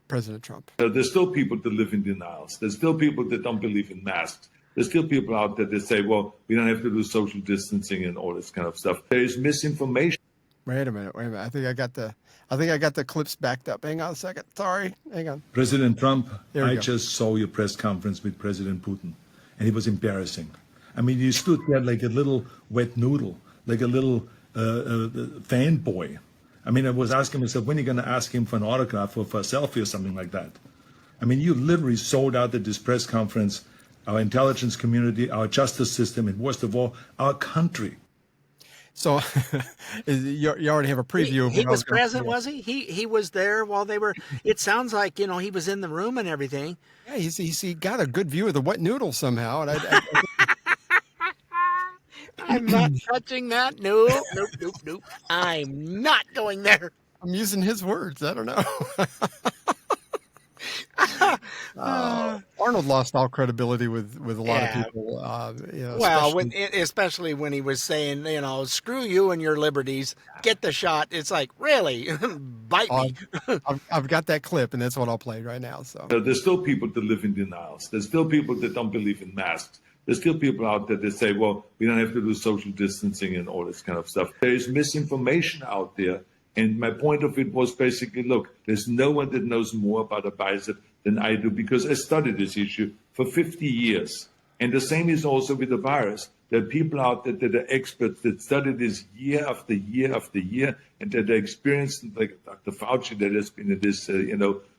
President Trump. There's still people that live in denials. There's still people that don't believe in masks. There's still people out there that say, well, we don't have to do social distancing and all this kind of stuff. There is misinformation. Wait a minute. I think I got the clips backed up. Hang on a second. Sorry. Hang on. President Trump, I go. just saw your press conference with President Putin, and it was embarrassing. I mean, you stood there like a little wet noodle, like a little fanboy. I mean, I was asking myself, when are you going to ask him for an autograph or for a selfie or something like that? I mean, you literally sold out at this press conference our intelligence community, our justice system, and worst of all, our country. So you already have a preview of He was present, was he? He was there while they were. It sounds like he was in the room and everything. Yeah, he got a good view of the wet noodle somehow. And I'm not touching that. Nope. I'm not going there. I'm using his words. I don't know. Arnold lost all credibility with a lot of people. Well, especially when he was saying, screw you and your liberties, get the shot. It's like, really, bite me. I've got that clip, and that's what I'll play right now. So there's still people that live in denials. There's still people that don't believe in masks. There's still people out there that say, well, we don't have to do social distancing and all this kind of stuff. There is misinformation out there. And my point of it was basically, look, there's no one that knows more about a bicep than I do, because I studied this issue for 50 years. And the same is also with the virus. There are people out there that are experts that study this year after year after year, and that are experienced, like Dr. Fauci, that has been in this,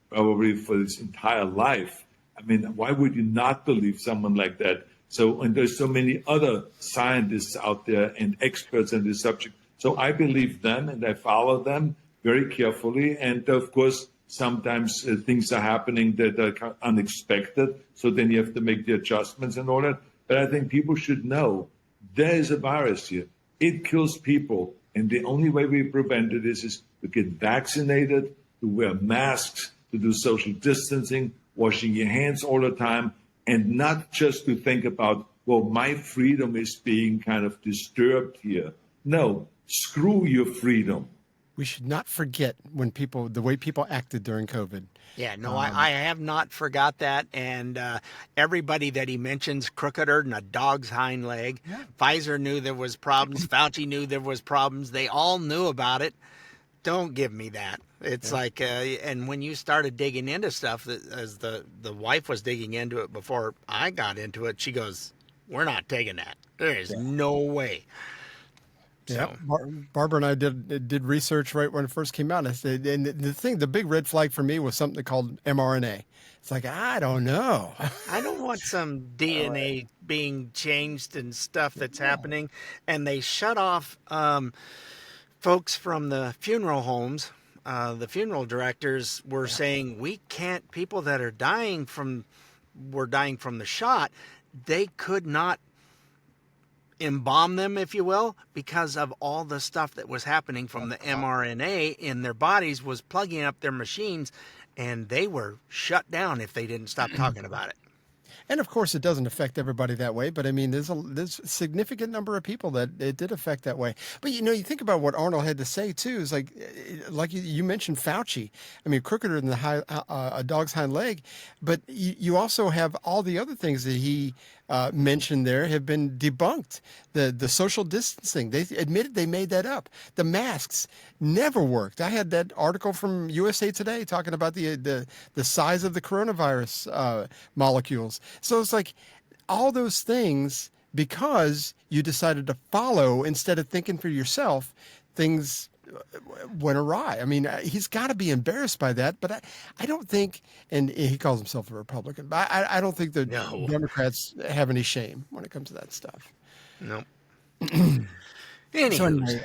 probably for his entire life. I mean, why would you not believe someone like that? So, and there's so many other scientists out there and experts on this subject. So I believe them and I follow them very carefully. And of course, sometimes things are happening that are unexpected. So then you have to make the adjustments and all that. But I think people should know there is a virus here. It kills people. And the only way we prevent it is to get vaccinated, to wear masks, to do social distancing, washing your hands all the time, and not just to think about, well, my freedom is being kind of disturbed here. No. Screw your freedom. We should not forget the way people acted during COVID. Yeah, no, I have not forgot that. And everybody that he mentions crookeder than a dog's hind leg. Yeah. Pfizer knew there was problems. Fauci knew there was problems. They all knew about it. Don't give me that. It's like, and when you started digging into stuff, as the wife was digging into it before I got into it, she goes, we're not taking that. There is no way. Yeah, So Barbara and I did research right when it first came out. And I said, and the big red flag for me was something called mRNA. It's like, I don't know. I don't want some DNA being changed and stuff that's happening. And they shut off folks from the funeral homes. The funeral directors were saying we can't. People that are were dying from the shot. They could not embalm them, if you will, because of all the stuff that was happening from the mRNA in their bodies was plugging up their machines, and they were shut down if they didn't stop talking about it. And of course, it doesn't affect everybody that way. But I mean, there's a significant number of people that it did affect that way. But you think about what Arnold had to say too. Is like you mentioned Fauci. I mean, crookeder than a dog's hind leg. But you also have all the other things that he mentioned there have been debunked. The social distancing, they admitted they made that up. The masks never worked. I had that article from USA Today talking about the size of the coronavirus molecules. So it's like all those things, because you decided to follow instead of thinking for yourself, things went awry. I mean, he's got to be embarrassed by that, but I don't think, and he calls himself a Republican, but I don't think the Democrats have any shame when it comes to that stuff. No. So anyway,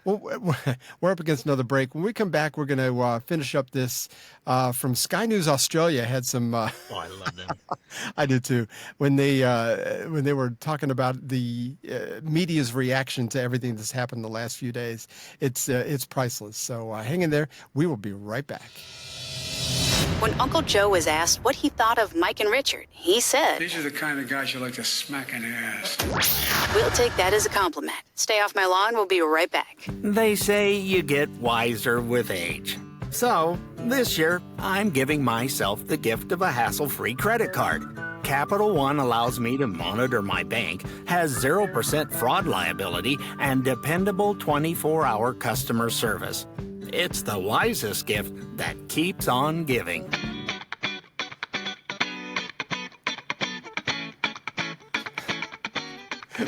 we're up against another break. When we come back, we're going to finish up this from Sky News Australia. Had some. I love them. I did too. When they were talking about the media's reaction to everything that's happened the last few days, it's priceless. So hang in there. We will be right back. When Uncle Joe was asked what he thought of Mike and Richard, he said, "These are the kind of guys you like to smack in the ass." "We'll take that as a compliment. Stay off my lawn. We'll be right back." They say you get wiser with age. So this year, I'm giving myself the gift of a hassle-free credit card. Capital One allows me to monitor my bank, has 0% fraud liability, and dependable 24-hour customer service. It's the wisest gift that keeps on giving.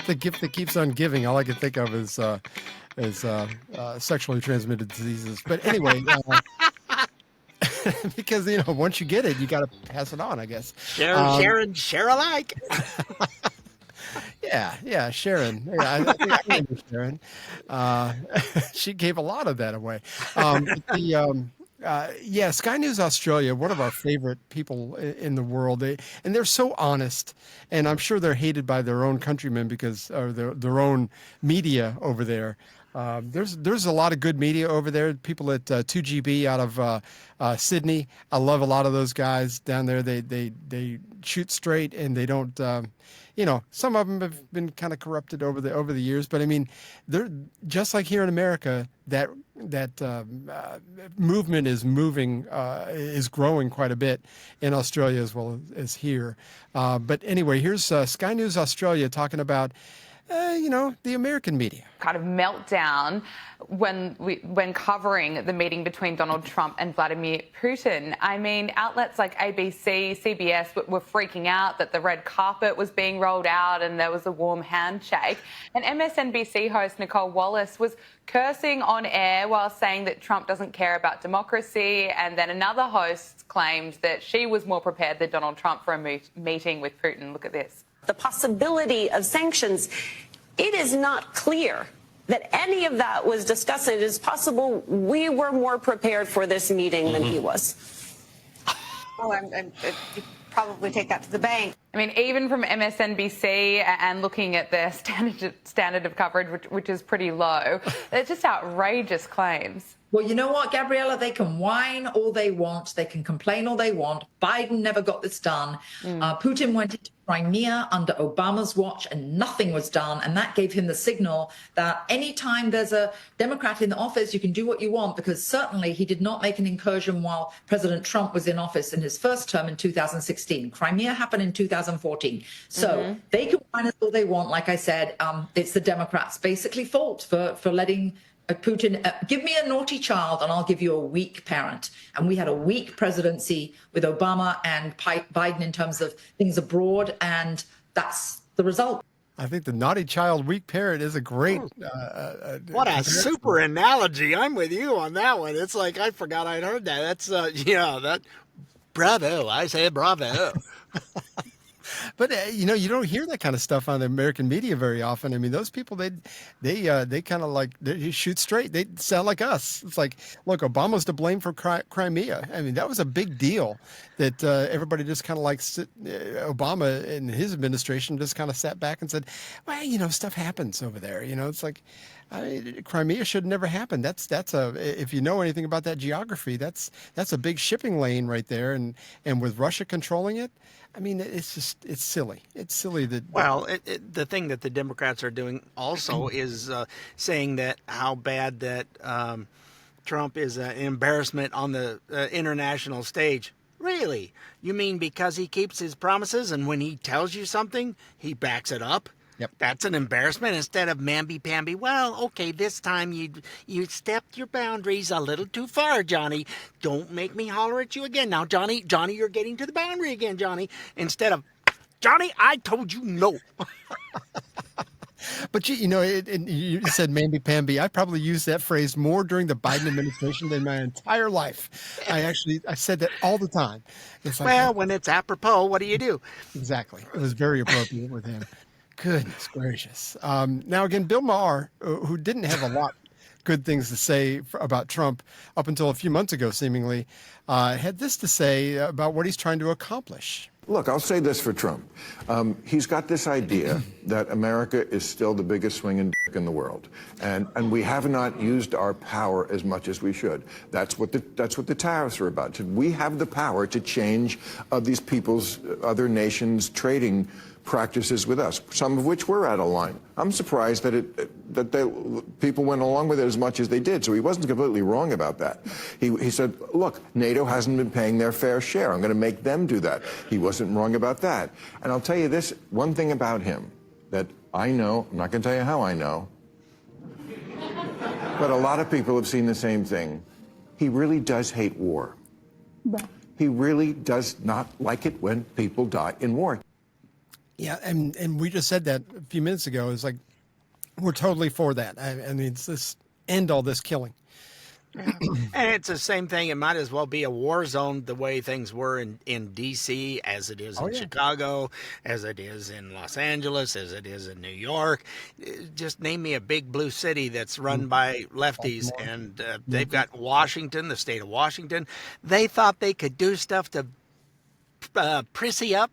The gift that keeps on giving. All I can think of is sexually transmitted diseases. But anyway, because once you get it, you got to pass it on, I guess. Share alike. Yeah, Sharon. Yeah, I think I remember Sharon. She gave a lot of that away. Sky News Australia, one of our favorite people in the world. They're so honest, and I'm sure they're hated by their own countrymen because of their own media over there. There's a lot of good media over there. People at 2GB out of Sydney. I love a lot of those guys down there. They shoot straight, and they don't. Some of them have been kind of corrupted over the years, but I mean, they're just like here in America. That movement is is growing quite a bit in Australia as well as here. But anyway, here's Sky News Australia talking about the American media. Kind of meltdown when covering the meeting between Donald Trump and Vladimir Putin. I mean, outlets like ABC, CBS were freaking out that the red carpet was being rolled out and there was a warm handshake. And MSNBC host Nicole Wallace was cursing on air while saying that Trump doesn't care about democracy. And then another host claimed that she was more prepared than Donald Trump for a meeting with Putin. Look at this. The possibility of sanctions, it is not clear that any of that was discussed. It is possible we were more prepared for this meeting than he was. Well, you probably take that to the bank. I mean, even from MSNBC and looking at their standard of coverage, which is pretty low, they're just outrageous claims. Well, you know what, Gabriella? They can whine all they want. They can complain all they want. Biden never got this done. Putin went into Crimea under Obama's watch and nothing was done. And that gave him the signal that anytime there's a Democrat in the office, you can do what you want, because certainly he did not make an incursion while President Trump was in office in his first term in 2016. Crimea happened in 2014. So they can whine all they want. Like I said, it's the Democrats' basically fault for letting Putin, give me a naughty child and I'll give you a weak parent. And we had a weak presidency with Obama and Biden in terms of things abroad, and that's the result. I think the naughty child, weak parent is a great. What a comparison. super analogy. I'm with you on that one. It's like, I forgot I'd heard that. That's, that. Bravo. I say bravo. But you don't hear that kind of stuff on the American media very often. I mean, those people they kind of like they shoot straight. They sound like us. It's like, look, Obama's to blame for Crimea. I mean, that was a big deal that everybody just kind of like Obama and his administration just kind of sat back and said, well, stuff happens over there. It's like Crimea should never happen. That's if you know anything about that geography, that's a big shipping lane right there, and with Russia controlling it. I mean, it's silly. It's silly that. Well, the thing that the Democrats are doing also is saying that how bad that Trump is an embarrassment on the international stage. Really? You mean because he keeps his promises and when he tells you something, he backs it up? Yep. That's an embarrassment instead of mamby-pamby. Well, okay, this time you stepped your boundaries a little too far, Johnny. Don't make me holler at you again. Now, Johnny, you're getting to the boundary again, Johnny. Instead of, Johnny, I told you no. But you said mamby-pamby. I probably used that phrase more during the Biden administration than my entire life. I said that all the time. It's like, well, when it's apropos, what do you do? Exactly. It was very appropriate with him. Goodness gracious. Now, again, Bill Maher, who didn't have a lot good things to say about Trump up until a few months ago, seemingly, had this to say about what he's trying to accomplish. Look, I'll say this for Trump. He's got this idea that America is still the biggest swinging dick in the world, and we have not used our power as much as we should. That's what the tariffs are about. We have the power to change these people's, other nations' trading practices with us, some of which were out of line. I'm surprised that people went along with it as much as they did. So he wasn't completely wrong about that. He said, look, NATO hasn't been paying their fair share. I'm going to make them do that. He wasn't wrong about that. And I'll tell you this, one thing about him that I know, I'm not going to tell you how I know, but a lot of people have seen the same thing. He really does hate war. He really does not like it when people die in war. Yeah, and we just said that a few minutes ago. It's like, we're totally for that. I mean, it's this end all this killing. And it's the same thing. It might as well be a war zone the way things were in D.C. as it is in Chicago, as it is in Los Angeles, as it is in New York. Just name me a big blue city that's run by lefties. And they've got Washington, the state of Washington. They thought they could do stuff to prissy up,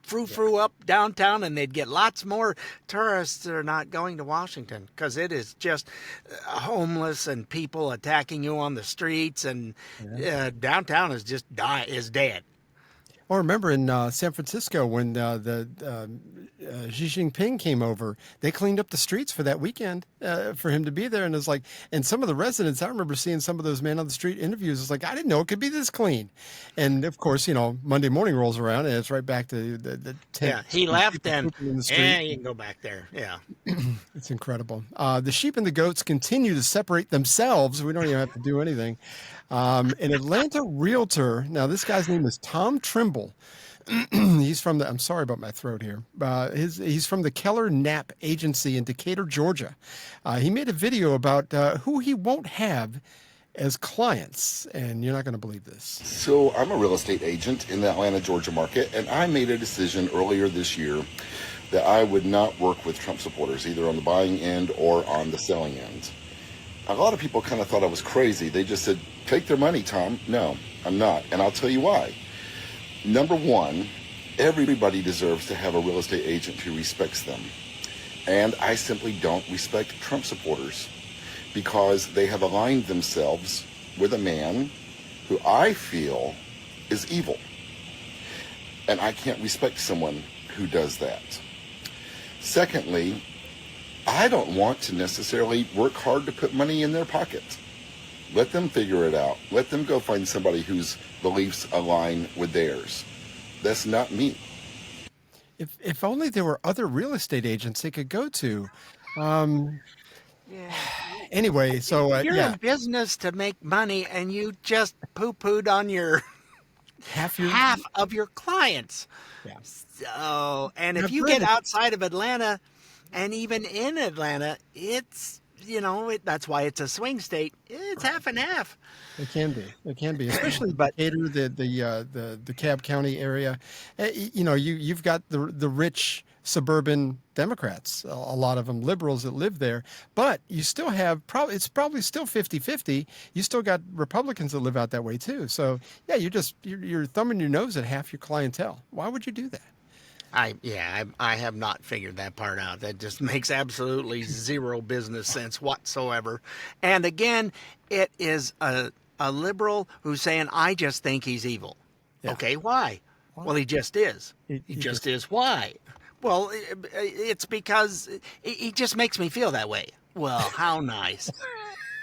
frou-frou up downtown, and they'd get lots more tourists that are not going to Washington because it is just homeless and people attacking you on the streets, and downtown is just dead. Or remember in San Francisco when Xi Jinping came over, they cleaned up the streets for that weekend for him to be there. And it's like, and some of the residents, I remember seeing some of those man on the street interviews. It's like, I didn't know it could be this clean. And of course, Monday morning rolls around and it's right back to the tent. Yeah, he left and you can go back there. Yeah. It's incredible. The sheep and the goats continue to separate themselves. We don't even have to do anything. An Atlanta realtor, now this guy's name is Tom Trimble. He's from I'm sorry about my throat here. He's from the Keller Knapp Agency in Decatur, Georgia. He made a video about who he won't have as clients, and you're not going to believe this. So I'm a real estate agent in the Atlanta, Georgia market, and I made a decision earlier this year that I would not work with Trump supporters, either on the buying end or on the selling end. A lot of people kind of thought I was crazy. They just said, take their money, Tom. No, I'm not, and I'll tell you why. Number one, everybody deserves to have a real estate agent who respects them. And I simply don't respect Trump supporters because they have aligned themselves with a man who I feel is evil. And I can't respect someone who does that. Secondly, I don't want to necessarily work hard to put money in their pocket. Let them figure it out. Let them go find somebody whose beliefs align with theirs. That's not me. If only there were other real estate agents they could go to. Anyway, so you're in business to make money, and you just poo-pooed on your half of your clients. Yeah. So, and if Now, you get outside of Atlanta, And even in Atlanta, it's, that's why it's a swing state. It's half and half. It can be. It can be, especially But Decatur, the DeKalb County area. You've got the rich suburban Democrats, a lot of them liberals that live there, but you still have it's probably still 50-50. You still got Republicans that live out that way too. So yeah, you're thumbing your nose at half your clientele. Why would you do that? I have not figured that part out. That just makes absolutely zero business sense whatsoever. And again, it is a liberal who's saying, I just think he's evil. Yeah. Okay, why? Well, he just is. He just is. Why? Well, it's because he just makes me feel that way. Well, how nice.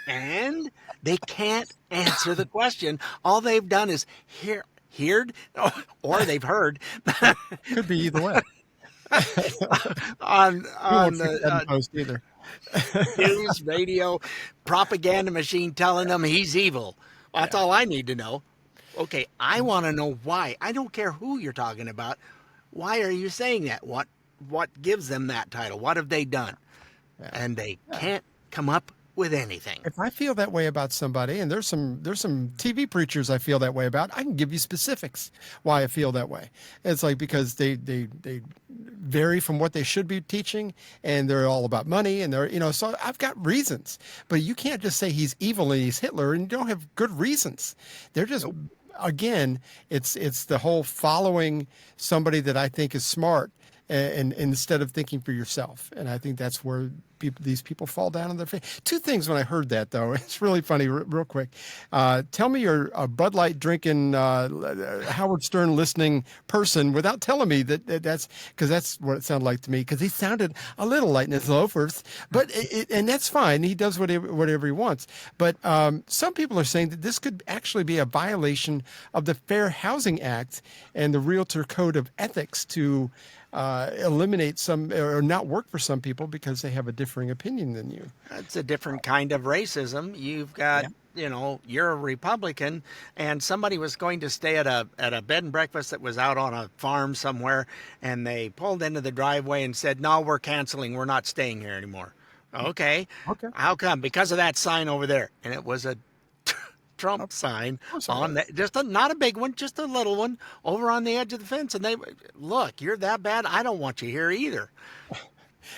And they can't answer the question. All they've done is heard, or they've heard. Could be either way. on post either. News, radio, propaganda machine telling them he's evil. Well, that's all I need to know. Okay, I want to know why. I don't care who you're talking about. Why are you saying that? What gives them that title? What have they done? Yeah. And they can't come up with anything. If I feel that way about somebody, and there's some TV preachers I feel that way about, I can give you specifics why I feel that way. It's like because they vary from what they should be teaching, and they're all about money, and they're so I've got reasons. But you can't just say he's evil and he's Hitler and you don't have good reasons. They're just again, it's the whole following somebody that I think is smart, and instead of thinking for yourself. And I think that's where these people fall down on their face. Two things when I heard that, though. It's really funny, real quick. Tell me you're a Bud Light drinking, Howard Stern listening person without telling me that's because that's what it sounded like to me, because he sounded a little light in his loafers. But and that's fine. He does whatever he wants. But some people are saying that this could actually be a violation of the Fair Housing Act and the Realtor Code of Ethics to eliminate some or not work for some people because they have a differing opinion than you. It's a different kind of racism. You've got, you're a Republican, and somebody was going to stay at a bed and breakfast that was out on a farm somewhere, and they pulled into the driveway and said, "No, we're canceling. We're not staying here anymore." Okay. How come? Because of that sign over there. And it was a Trump sign on that, not a big one, just a little one over on the edge of the fence. And they look, you're that bad. I don't want you here either.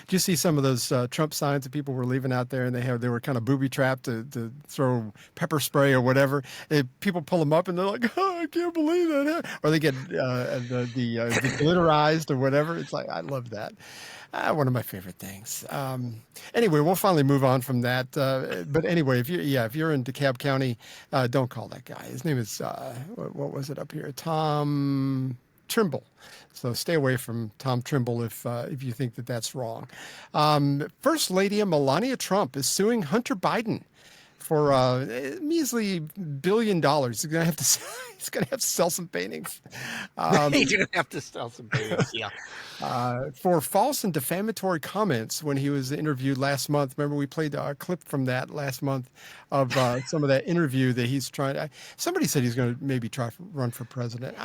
Did you see some of those Trump signs that people were leaving out there, and they were kind of booby trapped to throw pepper spray or whatever? And people pull them up and they're like, "Oh, I can't believe that!" Or they get the glitterized or whatever. It's like, I love that. One of my favorite things. Anyway, we'll finally move on from that. But anyway, if you're in DeKalb County, don't call that guy. His name is what was it up here? Tom Trimble. So stay away from Tom Trimble if you think that that's wrong. First Lady Melania Trump is suing Hunter Biden for a measly $1 billion. He's gonna have to sell some paintings. He's gonna have to sell some paintings. Yeah. For false and defamatory comments when he was interviewed last month. Remember, we played a clip from that last month of some of that interview that he's trying. Somebody said he's going to maybe try to run for president.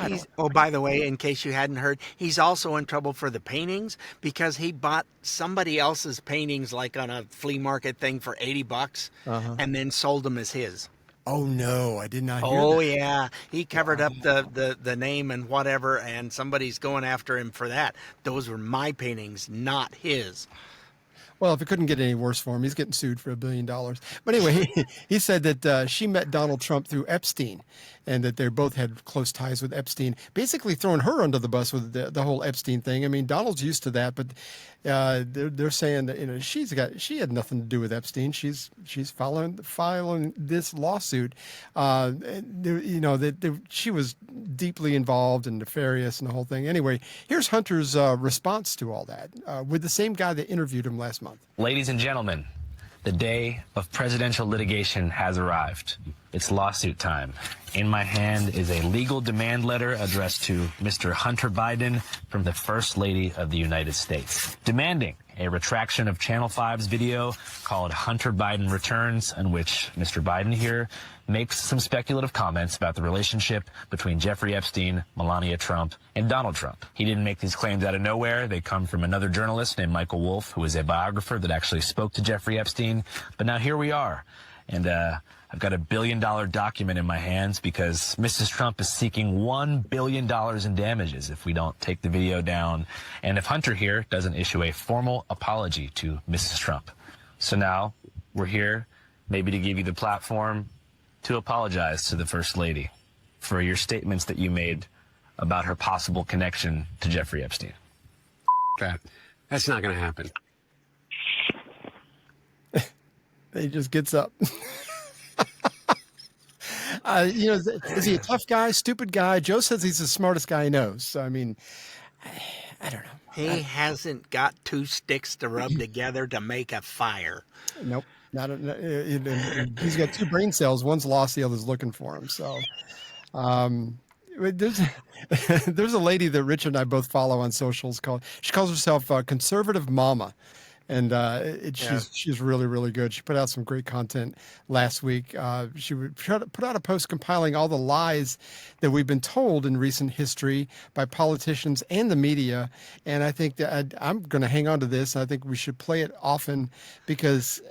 By the way, in case you hadn't heard, he's also in trouble for the paintings because he bought somebody else's paintings like on a flea market thing for $80 and then sold them as his. Oh no, I did not hear that. Yeah, he covered up the name and whatever, and somebody's going after him for that. Those were my paintings, not his. Well, if it couldn't get any worse for him, he's getting sued for $1 billion. But anyway, he said that she met Donald Trump through Epstein, and that they both had close ties with Epstein, basically throwing her under the bus with the whole Epstein thing. I mean, Donald's used to that, but they're saying that she had nothing to do with Epstein. She's filing this lawsuit. That she was deeply involved and nefarious and the whole thing. Anyway, here's Hunter's response to all that with the same guy that interviewed him last month. Ladies and gentlemen, the day of presidential litigation has arrived. It's lawsuit time. In my hand is a legal demand letter addressed to Mr. Hunter Biden from the First Lady of the United States, demanding a retraction of Channel 5's video called Hunter Biden Returns, in which Mr. Biden here makes some speculative comments about the relationship between Jeffrey Epstein, Melania Trump, and Donald Trump. He didn't make these claims out of nowhere. They come from another journalist named Michael Wolff, who is a biographer that actually spoke to Jeffrey Epstein. But now here we are. And I've got $1 billion document in my hands because Mrs. Trump is seeking $1 billion in damages if we don't take the video down and if Hunter here doesn't issue a formal apology to Mrs. Trump. So now we're here maybe to give you the platform to apologize to the First Lady for your statements that you made about her possible connection to Jeffrey Epstein. That's not going to happen. He just gets up. Is he a tough guy, stupid guy? Joe says he's the smartest guy he knows. So, I mean, I don't know. He hasn't got two sticks to rub together to make a fire. Nope. He's got two brain cells. One's lost, the other's looking for him. So there's a lady that Richard and I both follow on socials she calls herself Conservative Mama. And she's really, really good. She put out some great content last week. She put out a post compiling all the lies that we've been told in recent history by politicians and the media. And I think that I'm going to hang on to this. I think we should play it often because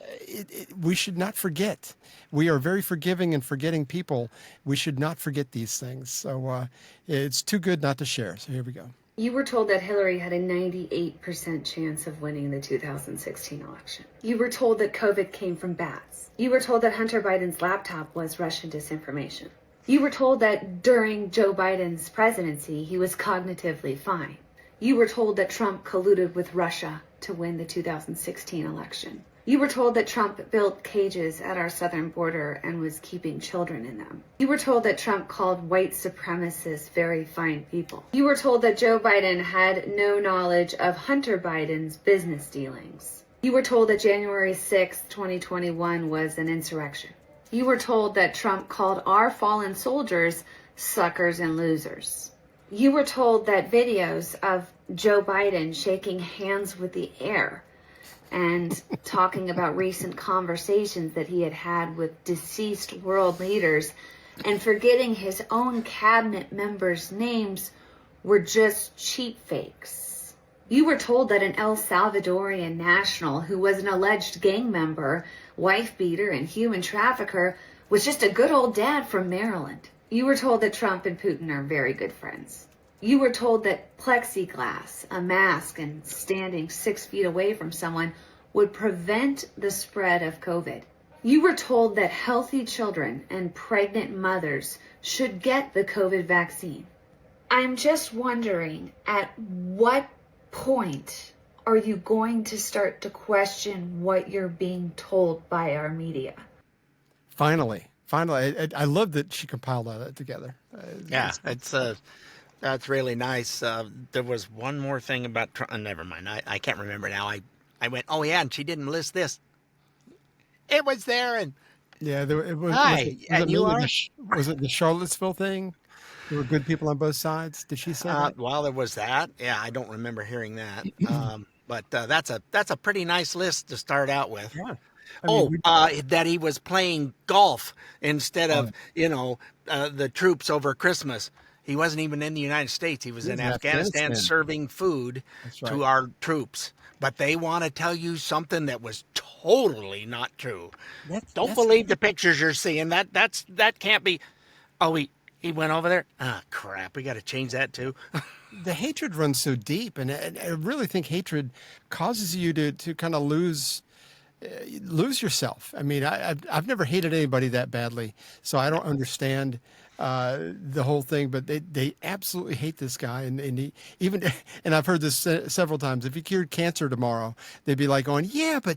we should not forget. We are very forgiving and forgetting people. We should not forget these things. So it's too good not to share. So here we go. You were told that Hillary had a 98% chance of winning the 2016 election. You were told that COVID came from bats. You were told that Hunter Biden's laptop was Russian disinformation. You were told that during Joe Biden's presidency, he was cognitively fine. You were told that Trump colluded with Russia to win the 2016 election. You were told that Trump built cages at our southern border and was keeping children in them. You were told that Trump called white supremacists very fine people. You were told that Joe Biden had no knowledge of Hunter Biden's business dealings. You were told that January 6, 2021 was an insurrection. You were told that Trump called our fallen soldiers suckers and losers. You were told that videos of Joe Biden shaking hands with the air and talking about recent conversations that he had had with deceased world leaders and forgetting his own cabinet members' names were just cheap fakes. You were told that an El Salvadorian national who was an alleged gang member, wife beater, and human trafficker was just a good old dad from Maryland. You were told that Trump and Putin are very good friends. You were told that plexiglass, a mask, and standing 6 feet away from someone would prevent the spread of COVID. You were told that healthy children and pregnant mothers should get the COVID vaccine. I'm just wondering, at what point are you going to start to question what you're being told by our media? Finally, I love that she compiled all that together. That's really nice. There was one more thing about Trump. Never mind. I can't remember now. I went, oh yeah, and she didn't list this. It was there, and yeah, it was. Hi, and you are. Was it the Charlottesville thing? There were good people on both sides. Did she say that? Well, there was that. Yeah, I don't remember hearing that. But that's a pretty nice list to start out with. Yeah. That he was playing golf instead of the troops over Christmas. He wasn't even in the United States. He was in Afghanistan serving food to our troops. But they want to tell you something that was totally not true. Don't believe the pictures you're seeing. That can't be. Oh, he went over there? Ah, crap. We got to change that too. The hatred runs so deep, and I really think hatred causes you to kind of lose yourself. I mean, I've never hated anybody that badly, so I don't understand the whole thing, but they absolutely hate this guy, and he even, and I've heard this several times, if he cured cancer tomorrow, they'd be like going, yeah, but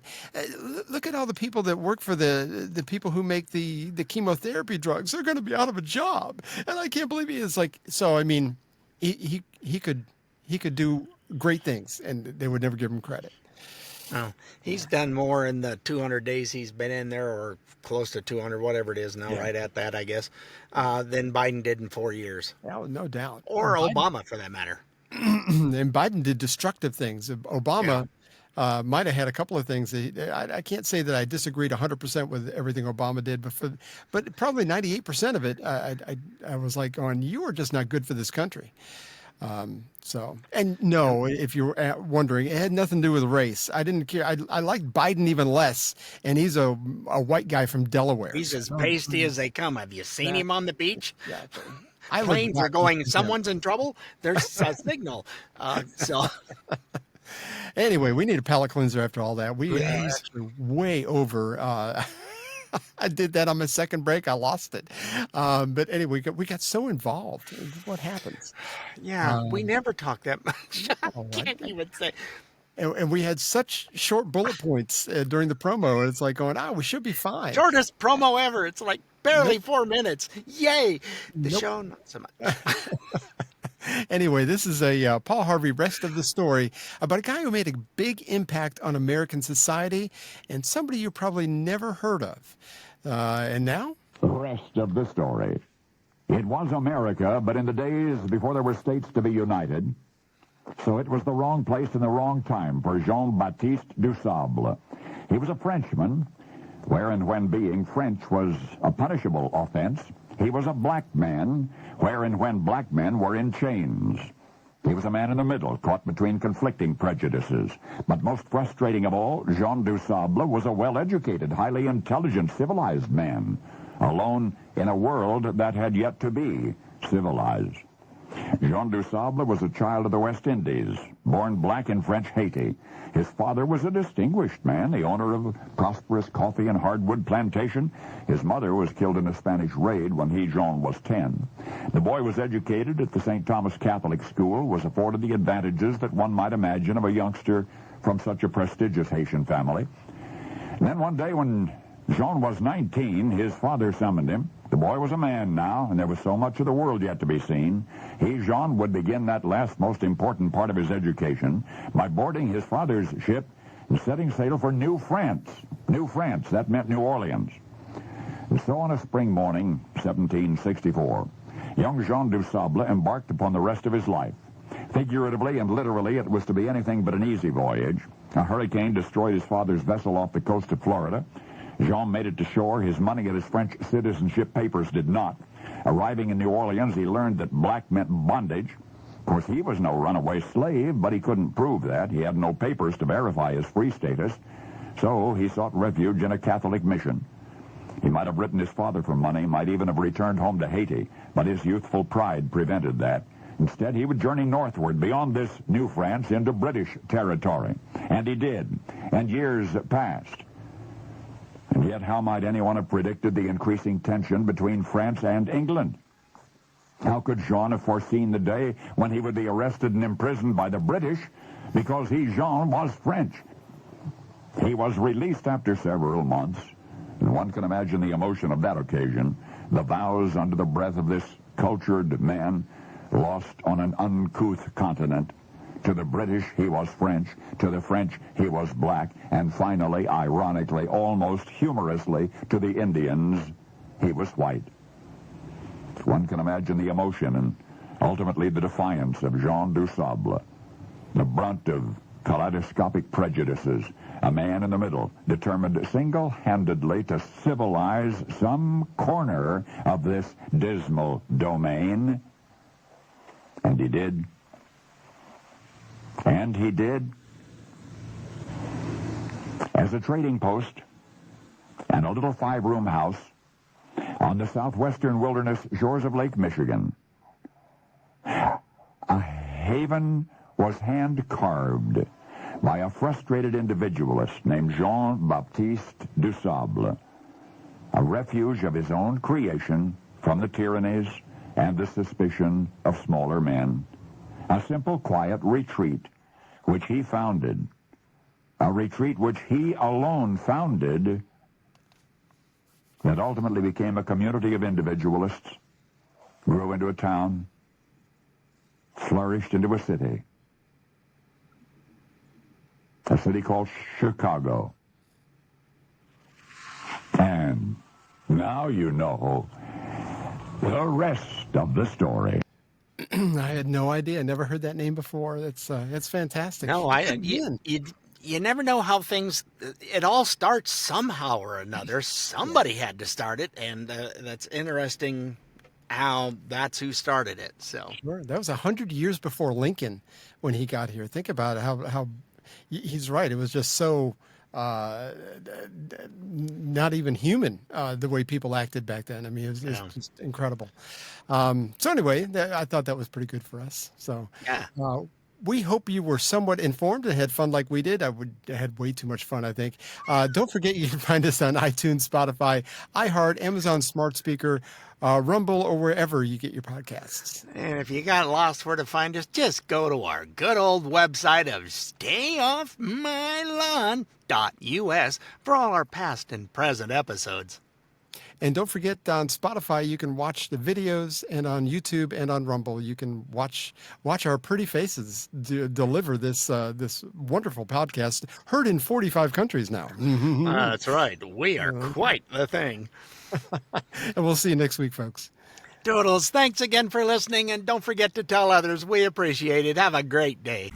look at all the people that work for the people who make the chemotherapy drugs. They're going to be out of a job, and I can't believe he is like. So I mean, he could do great things, and they would never give him credit. Oh, he's done more in the 200 days he's been in there, or close to 200, whatever it is now, right at that, I guess, than Biden did in 4 years. Oh, no doubt. Or And Obama, for that matter. and Biden did destructive things. Obama might have had a couple of things. I can't say that I disagreed 100% with everything Obama did, but probably 98% of it, I was like, you are just not good for this country. And no, if you're wondering, it had nothing to do with race. I didn't care. I liked Biden even less, and he's a white guy from Delaware. He's as pasty as they come. Have you seen him on the beach? Exactly. Planes are going, someone's in trouble. There's a signal. Anyway, we need a palate cleanser after all that. We are actually way over. I did that on my second break. I lost it. But anyway, we got so involved. What happens? Yeah, we never talk that much. I can't even say. And we had such short bullet points during the promo. And it's like going, we should be fine. Shortest promo ever. It's like barely 4 minutes. Yay. The show, not so much. Anyway, this is a Paul Harvey rest of the story about a guy who made a big impact on American society and somebody you probably never heard of. And now? The rest of the story. It was America, but in the days before there were states to be united, so it was the wrong place and the wrong time for Jean-Baptiste Dusable. He was a Frenchman, where and when being French was a punishable offense. He was a black man, where and when black men were in chains. He was a man in the middle, caught between conflicting prejudices. But most frustrating of all, Jean Dusable was a well-educated, highly intelligent, civilized man, alone in a world that had yet to be civilized. Jean Dusable was a child of the West Indies, born black in French Haiti. His father was a distinguished man, the owner of a prosperous coffee and hardwood plantation. His mother was killed in a Spanish raid when he, Jean, was 10. The boy was educated at the St. Thomas Catholic School, was afforded the advantages that one might imagine of a youngster from such a prestigious Haitian family. And then one day when Jean was 19, his father summoned him. The boy was a man now, and there was so much of the world yet to be seen. He, Jean, would begin that last most important part of his education by boarding his father's ship and setting sail for New France. New France, that meant New Orleans. And so on a spring morning, 1764, young Jean Dusable embarked upon the rest of his life. Figuratively and literally, it was to be anything but an easy voyage. A hurricane destroyed his father's vessel off the coast of Florida. Jean made it to shore. His money and his French citizenship papers did not. Arriving in New Orleans, he learned that black meant bondage. Of course, he was no runaway slave, but he couldn't prove that. He had no papers to verify his free status. So he sought refuge in a Catholic mission. He might have written his father for money, might even have returned home to Haiti, but his youthful pride prevented that. Instead, he would journey northward beyond this New France into British territory. And he did. And years passed. And yet, how might anyone have predicted the increasing tension between France and England? How could Jean have foreseen the day when he would be arrested and imprisoned by the British because he, Jean, was French? He was released after several months, and one can imagine the emotion of that occasion, the vows under the breath of this cultured man lost on an uncouth continent. To the British, he was French. To the French, he was black. And finally, ironically, almost humorously, to the Indians, he was white. One can imagine the emotion and ultimately the defiance of Jean Dusable. The brunt of kaleidoscopic prejudices, a man in the middle, determined single-handedly to civilize some corner of this dismal domain. And he did. And he did. As a trading post and a little 5-room house on the southwestern wilderness shores of Lake Michigan, a haven was hand-carved by a frustrated individualist named Jean-Baptiste Dusable, a refuge of his own creation from the tyrannies and the suspicion of smaller men. A simple, quiet retreat which he founded. A retreat which he alone founded that ultimately became a community of individualists, grew into a town, flourished into a city. a city called Chicago. And now you know the rest of the story. I had no idea. I never heard that name before. That's fantastic. No, you never know how things. It all starts somehow or another. Somebody had to start it, and that's interesting. How that's who started it. So sure, that was 100 years before Lincoln when he got here. Think about it. How he's right. It was just so not even human the way people acted back then. I mean, it was just incredible. So anyway, I thought that was pretty good for us. So yeah. We hope you were somewhat informed and had fun like we did. I had way too much fun, I think. Don't forget you can find us on iTunes, Spotify, iHeart, Amazon Smart Speaker, Rumble, or wherever you get your podcasts. And if you got lost where to find us, just go to our good old website of StayOffMyLawn.us for all our past and present episodes. And don't forget, on Spotify, you can watch the videos, and on YouTube and on Rumble, you can watch our pretty faces deliver this this wonderful podcast, heard in 45 countries now. That's right. We are quite the thing. And we'll see you next week, folks. Doodles, thanks again for listening, and don't forget to tell others we appreciate it. Have a great day.